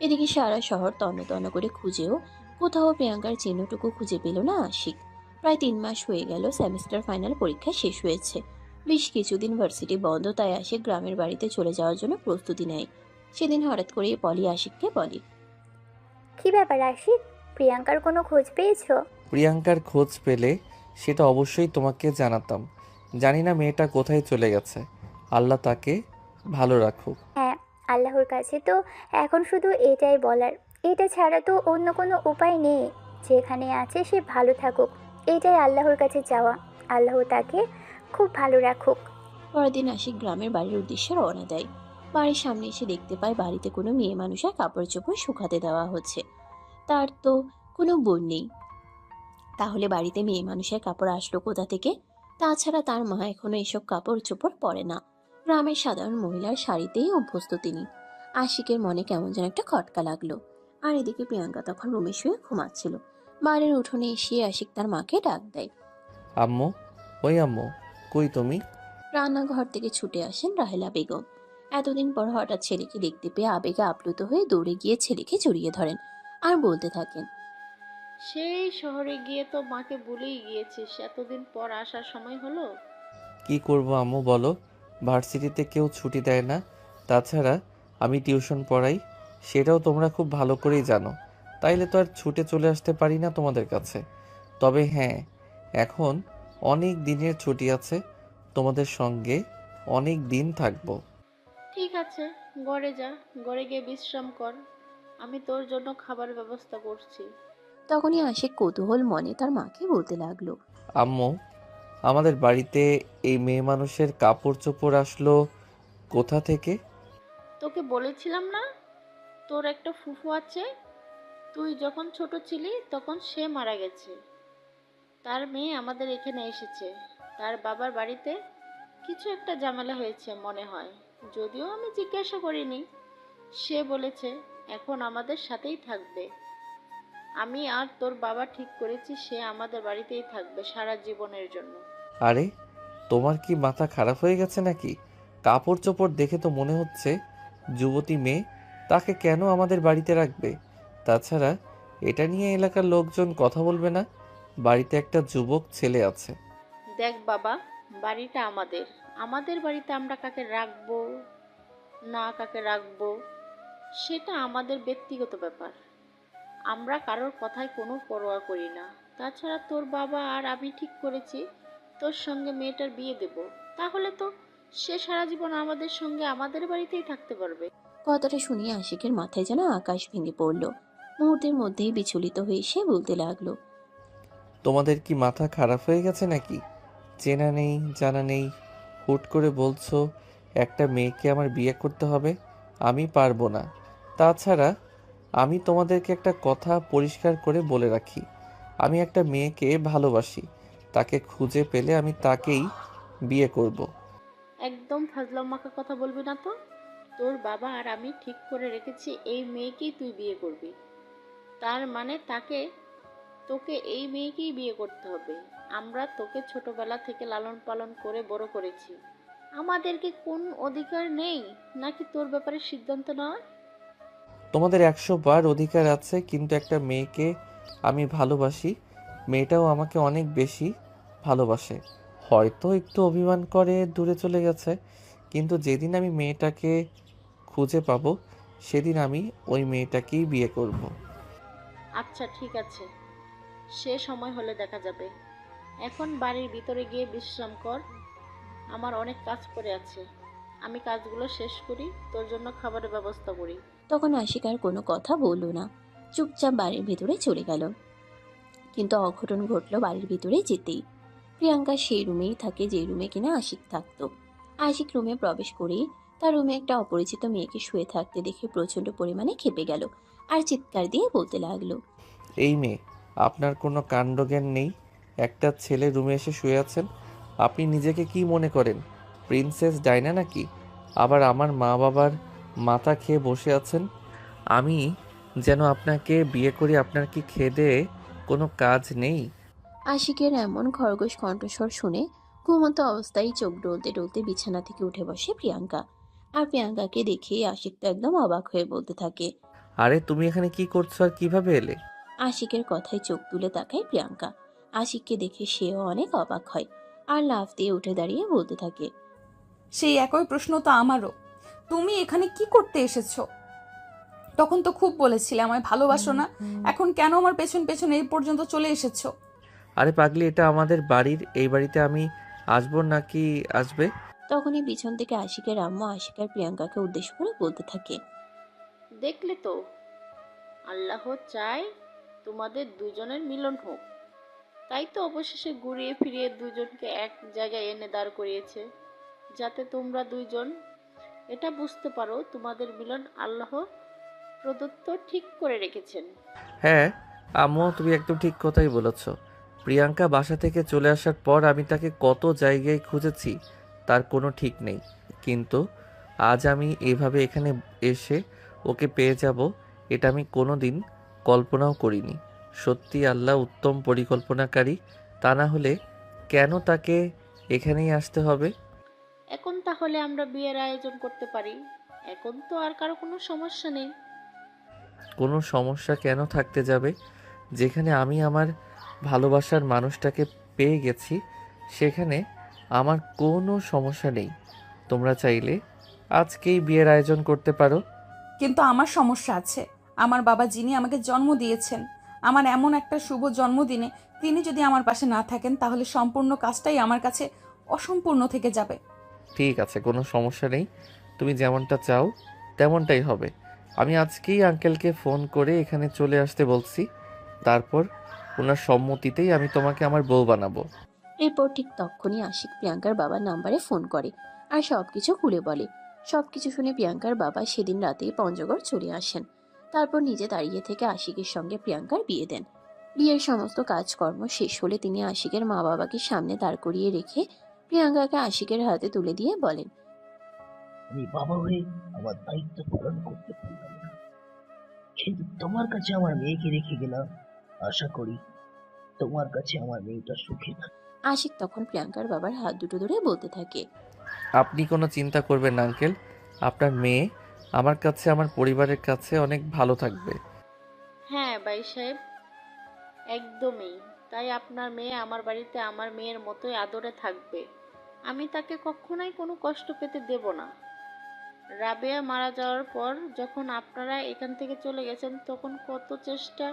এদিকে সারা শহর তন্ন তন্ন করে খুঁজেও কোথাও প্রিয়াঙ্কার চিহ্নটুকু খুঁজে পেল না আশিক। প্রায় 3 মাস হয়ে গেল সেমিস্টার ফাইনাল পরীক্ষা শেষ হয়েছে। বেশ কিছুদিন ভার্সিটি বন্ধ, তাই আশিক গ্রামের বাড়িতে চলে যাওয়ার জন্য প্রস্তুতি নেয়। সেদিন হঠাৎ করে পলি আশিককে বলে, কি ব্যাপার আশিক, প্রিয়াঙ্কার কোনো খোঁজ পেয়েছো? প্রিয়াঙ্কার খোঁজ পেলে সেটা অবশ্যই তোমাকে জানাতাম। জানি না মেয়েটা কোথায় চলে গেছে, আল্লাহ তাকে ভালো রাখুক। হ্যাঁ, আল্লাহর কাছে তো এখন শুধু এটাই বলার, এটা ছাড়া তো অন্য কোনো উপায় নেই। যেখানে আছে সে ভালো থাকুক, এটাই আল্লাহর কাছে চাওয়া। আল্লাহ তাকে খুব ভালো রাখুক। পরের দিন আশিক গ্রামের বাড়ির উদ্দেশ্যে রওনা দেয়। বাড়ির সামনে এসে দেখতে পায় বাড়িতে কোনো মেয়ে মানুষের কাপড় চোপড় শুকাতে দেওয়া হচ্ছে। তার তো কোনো বোন নেই, তাহলে বাড়িতে মেয়ে মানুষের কাপড় আসলো কোথা থেকে? তাছাড়া তার মা এখনো এসব কাপড় চোপড় পরে না। গ্রামের সাধারণ মহিলার শাড়িতেই অভ্যস্ত তিনি। আশিকের মনে কেমন যেন একটা খটকা লাগলো। আর এদিকে প্রিয়াঙ্কা তখন রুমে শুয়ে ঘুমাচ্ছিল। বাড়ির উঠোনে এসে আশিক তার মাকে ডাক দেয়। আম্মু, ওই আম্মু, কই তুমি? রান্নাঘর থেকে ছুটে আসেন রাহেলা বেগম। এতদিন পর হঠাৎ ছেলেকে দেখতে পেয়ে আবেগে আপ্লুত হয়ে দৌড়ে গিয়ে ছেলেকে জড়িয়ে ধরেন আর বলতে থাকেন, সেই শহরে গিয়ে তো মাকে ভুলেই গিয়েছিস, এতদিন পর আসার সময় হলো। কি করব আম্মু বলো, ভার্সিটিতে কেউ ছুটি দেয় না। তাছাড়া আমি টিউশন পড়াই, সেটাও তোমরা খুব ভালো করেই জানো। তাইলে তো আর ছুটে চলে আসতে পারি না তোমাদের কাছে। তবে হ্যাঁ, এখন অনেক দিনের ছুটি আছে, তোমাদের সঙ্গে অনেক দিন থাকবো। ঠিক আছে, ঘরে যা, ঘরে গিয়ে বিশ্রাম কর, আমি তোর জন্য খাবার ব্যবস্থা করছি। তখনই আশিক কৌতূহল মনে তার মাকে বলতে লাগলো, আম্মু, আমাদের বাড়িতে এই মেয়ে মানুষের কাপড় চোপড় আসলো কোথা থেকে? তোকে বলেছিলাম না, তোর একটা ফুফু আছে, তুই যখন ছোট ছিলি তখন সে মারা গেছে। তার মেয়ে আমাদের এখানে এসেছে। তার বাবার বাড়িতে কিছু একটা ঝামেলা হয়েছে মনে হয়, যদিও আমি জিজ্ঞাসা করিনি। সে বলেছে এখন আমাদের সাথেই থাকবে। আমি আর তোর বাবা ঠিক করেছি সে আমাদের বাড়িতেই থাকবে সারা জীবনের জন্য। আরে, তোমার কি মাথা খারাপ হয়ে গেছে নাকি? কাপড় চোপড় দেখে তো মনে হচ্ছে যুবতী মেয়ে, তাকে কেন আমাদের বাড়িতে রাখবে? তাছাড়া এটা নিয়ে এলাকার লোকজন কথা বলবে না? বাড়িতে একটা যুবক ছেলে আছে। দেখ বাবা, বাড়িটা আমাদের, আমাদের বাড়িতে আমরা কাকে রাখবো না কাকে রাখবো সেটা আমাদের ব্যক্তিগত ব্যাপার। আমরা কারোর কথায় কোনো পরোয়া করি না। তাছাড়া তোর বাবা আর আমি ঠিক করেছি তোর সঙ্গে মেয়েটার বিয়ে দেব, তাহলে তো সে সারা জীবন আমাদের সঙ্গে আমাদের বাড়িতেই থাকতে পারবে। কথাটা শুনিয়ে আশিকের মাথায় যেন আকাশ ভেঙে পড়ল। মুহূর্তের মধ্যেই বিচলিত হয়ে সে বলতে লাগলো, তোমাদের কি মাথা খারাপ হয়ে গেছে নাকি? চেনা নেই জানা নেই, হুট করে বলছো একটা মেয়েকে আমার বিয়ে করতে হবে। আমি পারবো না। তাছাড়া আমি তোমাদেরকে একটা কথা পরিষ্কার করে বলে রাখি, আমি একটা মেয়েকে ভালোবাসি। তাকে খুঁজে পেলে আমি তাকেই বিয়ে করব। একদম ফাজলাম মাখা কথা বলবি না তো। তোর বাবা আর আমি ঠিক করে রেখেছি এই মেয়েকেই তুই বিয়ে করবি। তার মানে তোকে এই মেয়েকেই বিয়ে করতে হবে। আমরা তোকে ছোটবেলা থেকে লালন পালন করে বড় করেছি। আমাদেরকে কোন অধিকার নেই নাকি তোর ব্যাপারে সিদ্ধান্ত নেওয়ার? তোমাদের 100 বার অধিকার আছে, কিন্তু একটা মেয়েকে আমি ভালোবাসি, মেয়েটাও আমাকে অনেক বেশি ভালোবাসে। হয়তো একটু অভিমান করে দূরে চলে গেছে, কিন্তু যেদিন আমি মেয়েটাকে খুঁজে পাবো সেদিন আমি ওই মেয়েটাকেই বিয়ে করব। আচ্ছা ঠিক আছে, সে সময় হলে দেখা যাবে। এখন বাড়ির ভিতরে গিয়ে বিশ্রাম কর, আমার অনেক কাজ পড়ে আছে। আমি কাজগুলো শেষ করি, তোর জন্য খাবারের ব্যবস্থা করি। তখন আশিক আর কোনো কথা বলল না, চুপচাপ বাড়ির ভিতরে চলে গেল। কিন্তু অঘটন ঘটলো বাড়ির ভিতরে যেতেই। প্রিয়াঙ্কা সেই রুমেই থাকে যে রুমে কিনা আশিক থাকতো। আশিক রুমে প্রবেশ করেই তার রুমে একটা অপরিচিত মেয়েকে শুয়ে থাকতে দেখে প্রচন্ড পরিমাণে ক্ষেপে গেল আর চিৎকার দিয়ে বলতে লাগলো, এই মেয়ে, আপনার কোনো কাণ্ডজ্ঞান নেই? একটা ছেলে রুমে এসে শুয়ে আছেন, আপনি নিজেকে কি মনে করেন, প্রিন্সেস ডায়না নাকি? আবার আমার মা বাবার মাথা খেয়ে বসে আছেন। আমি যেন আপনাকে বিয়ে করি। আপনার কি খেয়ে কোনো কাজ নেই? আশিকের এমন খরগোশ কণ্ঠস্বর শুনে ঘুমন্ত অবস্থায় চোখ ডলতে ডলতে বিছানা থেকে উঠে বসে প্রিয়াঙ্কা। আর প্রিয়াঙ্কাকে দেখেই আশিক তো একদম অবাক হয়ে বলতে থাকে। আরে তুমি এখানে কি করছো আর কিভাবে এলে? আশিকের কথায় চোখ তুলে তাকায় প্রিয়াঙ্কা। আশিককে দেখে সেও অনেক অবাক হয় আর লাফ দিয়ে উঠে দাঁড়িয়ে বলতে থাকে। সেই একই প্রশ্ন তো আমারও। তুমি এখানে কি করতে এসেছো? তখন তো খুব বলেছিলে আমায় ভালোবাসো না, এখন কেন আমার পেছন পেছন এই পর্যন্ত চলে এসেছো? আরে পাগলি, এটা আমাদের বাড়ির। এই বাড়িতে আমি আসবো নাকি আসবে? তখনই পিছন থেকে আশিকের আম্মু আশিক আর প্রিয়াঙ্কাকে উদ্দেশ্য করে বলতে থাকে। দেখলে তো, আল্লাহ চায় তোমাদের দুজনের মিলন হোক, তাই তো অবশেষে ঘুরিয়ে ফিরিয়ে দুজনকে এক জায়গায় এনে দাঁড় করিয়েছে, যাতে তোমরা দুইজন এটা বুঝতে পারো তোমাদের মিলন আল্লাহ প্রদত্ত ঠিক করে রেখেছেন। হ্যাঁ আম্মু, তুমি একদম ঠিক কথাই বলেছ। প্রিয়াঙ্কা বাসা থেকে চলে আসার পর আমি তাকে কত জায়গায় খুঁজেছি, তার কোনো ঠিক নেই। কিন্তু আজ আমি এভাবে এখানে এসে ওকে পেয়ে যাব, এটা আমি কোনো দিন কল্পনাও করিনি। সত্যি আল্লাহ উত্তম পরিকল্পনাকারী, তা না হলে কেন তাকে এখানেই আসতে হবে? এখন তাহলে আমরা বিয়ের আয়োজন করতে পারি, এখন তো আর কারো কোনো সমস্যা নেই। কোনো সমস্যা কেন থাকতে যাবে? যেখানে আমি আমার ভালোবাসার মানুষটাকে পেয়ে গেছি, সেখানে আমার কোনো সমস্যা নেই। তোমরা চাইলে আজকেই বিয়ের আয়োজন করতে পারো। কিন্তু আমার সমস্যা আছে। আমার বাবা যিনি আমাকে জন্ম দিয়েছেন, আমার এমন একটা শুভ জন্মদিনে তিনি যদি আমার পাশে না থাকেন, তাহলে সম্পূর্ণ কাজটাই আমার কাছে অসম্পূর্ণ থেকে যাবে। ঠিক আছে, কোনো সমস্যা নেই। তুমি যেমনটা চাও তেমনটাই হবে। আমি আজকেই আঙ্কেলকে ফোন করে এখানে চলে আসতে বলছি। তারপর ওনার সম্মতিতেই আমি তোমাকে আমার বউ বানাবো। এরপর ঠিক তখনই আশিক প্রিয়াঙ্কার বাবার নাম্বারে ফোন করে আর সবকিছু খুলে বলে। সবকিছু শুনে প্রিয়াঙ্কার বাবা সেদিন রাতেই পঞ্চগড় চলে আসেন। তারপর নিজে দাঁড়িয়ে থেকে আশিকের সঙ্গে প্রিয়াঙ্কার বিয়ে দেন। বিয়ের সমস্ত কাজকর্ম শেষ হলে তিনি আশিকের মা বাবাকে সামনে দাঁড় করিয়ে রেখে প্রিয়াঙ্কাকে আশিকের হাতে তুলে দিয়ে বলেন। আমি বাবা হয়ে আমার দায়িত্ব পালন করতে পারলাম না, কিন্তু তোমার কাছে আমার মেয়েকে রেখে গেলাম। আশা করি তোমার কাছে আমার মেয়েটা সুখে থাকে। আশিক তখন প্রিয়াঙ্কার বাবার হাত দুটো ধরে বলতে থাকে। আপনি কোনো চিন্তা করবেন না আঙ্কেল, আপনার মেয়ে আমার কাছে, আমার পরিবারের কাছে অনেক ভালো থাকবে। হ্যাঁ ভাই সাহেব, একদমই তাই। আপনার মেয়ে আমার বাড়িতে আমার মেয়ের মতোই আদরে থাকবে। আমি তাকে কখনোই কোনো কষ্ট পেতে দেব না। রাবেয়া মারা যাওয়ার পর যখন আপনারা এখান থেকে চলে গেছেন, তখন কত চেষ্টা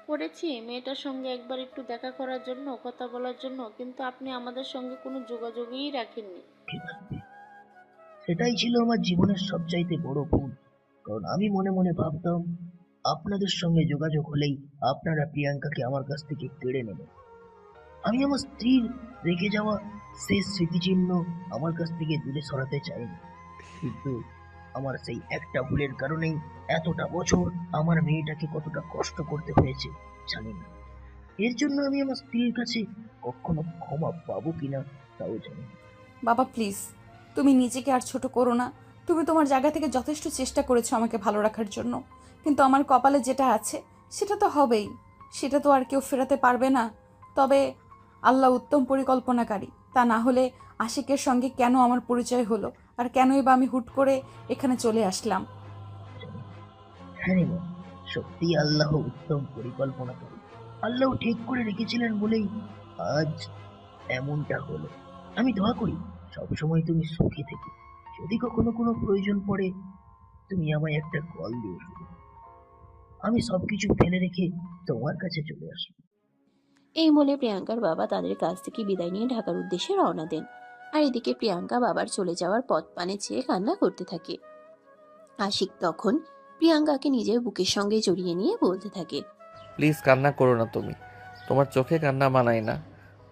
করেছি মেয়েটার সঙ্গে একবার একটু দেখা করার জন্য, কথা বলার জন্য, কিন্তু আপনি আমাদের সঙ্গে কোনো যোগাযোগই রাখেননি। সেটাই ছিল আমার জীবনের সবচাইতে বড় ভুল, কারণ আমি মনে মনে ভাবতাম আপনাদের সঙ্গে যোগাযোগ হলেই আপনারা প্রিয়াঙ্কাকে আমার কাছ থেকে কেড়ে নেবেন। আমি আমার স্ত্রীর রেখে যাওয়া শেষ স্মৃতিচিহ্ন আমার কাছ থেকে দূরে সরাতে চাইনি, কিন্তু আমার সেই একটা ভুলের কারণেই এতটা বছর আমার মেয়েটাকে কতটা কষ্ট করতে হয়েছে জানি না। এর জন্য আমি আমার স্ত্রীর কাছে কখনো ক্ষমা পাবো কিনা তাও জানি না। বাবা প্লিজ, তুমি নিজেকে আর ছোট করো না। তুমি তোমার জায়গা থেকে যথেষ্ট চেষ্টা করেছো আমাকে ভালো রাখার জন্য, কিন্তু আমার কপালে যেটা আছে সেটা তো হবেই, সেটা তো আর কেউ ফেরাতে পারবে না। তবে আল্লাহ উত্তম পরিকল্পনাকারী, তা না হলে আশিকের সঙ্গে কেন আমার পরিচয় হলো, আর কেনই বা আমি হুট করে এখানে চলে আসলাম? হ্যাঁ রে মা, সত্যি আল্লাহ উত্তম পরিকল্পনা করে আল্লাহ ঠিক করে রেখেছিলেন বলেই আজ এমনটা হলো। আমি দোয়া করি সবসময় তুমি সুখী থেকে। যদি কখনো কোনো প্রয়োজন পড়ে তুমি আমায় একটা কল দিও শুধু। আমি সবকিছু ফেলে রেখে তোমার কাছে চলে আসবো। এই বলে প্রিয়াঙ্কার বাবা তাদের কাছ থেকে বিদায় নিয়ে ঢাকার উদ্দেশ্যে রওনা দেন। আর এদিকে প্রিয়াঙ্কা বাবার চলে যাওয়ার পথ পানে চেয়ে কান্না করতে থাকে। আশিক তখন প্রিয়াঙ্কাকে নিজের বুকের সঙ্গে জড়িয়ে নিয়ে বলতে থাকে। প্লিজ কান্না করো না তুমি, তোমার চোখে কান্না মানায় না।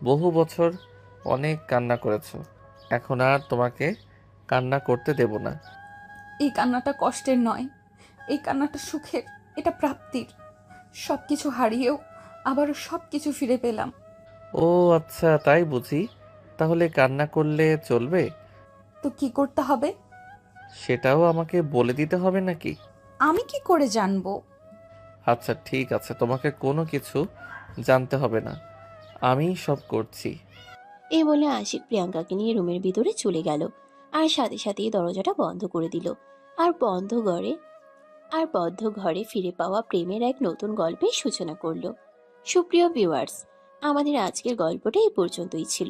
বহু বছর অনেক কান্না করেছো, এখন আর তোমাকে কান্না করতে দেব না। এই কান্নাটা কষ্টের নয়, এই কান্নাটা সুখের, এটা প্রাপ্তির। সব কিছু হারিয়েও আবারও সব কিছু ফিরে পেলাম। ও আচ্ছা, তাই বুঝি। তাহলে কান্না করলে চলবে? তো কি করতে হবে? সেটাও আমাকে বলে দিতে হবে নাকি? আমি কি করে জানবো? আচ্ছা ঠিক আছে, তোমাকে কোনো কিছু জানতে হবে না, আমি সব করছি। এই বলে আশিক প্রিয়াঙ্কাকে নিয়ে রুমের ভিতরে চলে গেল, আর সাথে সাথেই দরজাটা বন্ধ করে দিল। আর বদ্ধ ঘরে ফিরে পাওয়া প্রেমের এক নতুন গল্পের সূচনা করলো। সুপ্রিয় ভিউয়ার্স, আমাদের আজকের গল্পটা এই পর্যন্তই ছিল।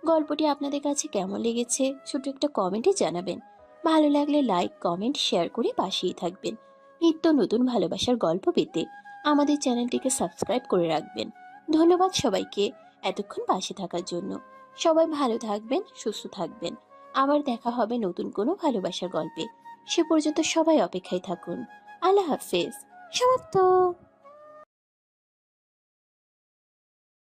গল্পটি আপনাদের কাছে কেমন লেগেছে ছোট একটা কমেন্টে জানাবেন। ভালো লাগলে লাইক, কমেন্ট, শেয়ার করে পাশেই থাকবেন। নিত্য নতুন ভালোবাসার গল্প পেতে আমাদের চ্যানেলটিকে সাবস্ক্রাইব করে রাখবেন। ধন্যবাদ সবাইকে এতক্ষণ পাশে থাকার জন্য। সবাই ভালো থাকবেন, সুস্থ থাকবেন। আবার দেখা হবে নতুন কোনো ভালোবাসার গল্পে। সে পর্যন্ত সবাই অপেক্ষায় থাকুন। আল্লাহ হাফেজ। সমাপ্ত।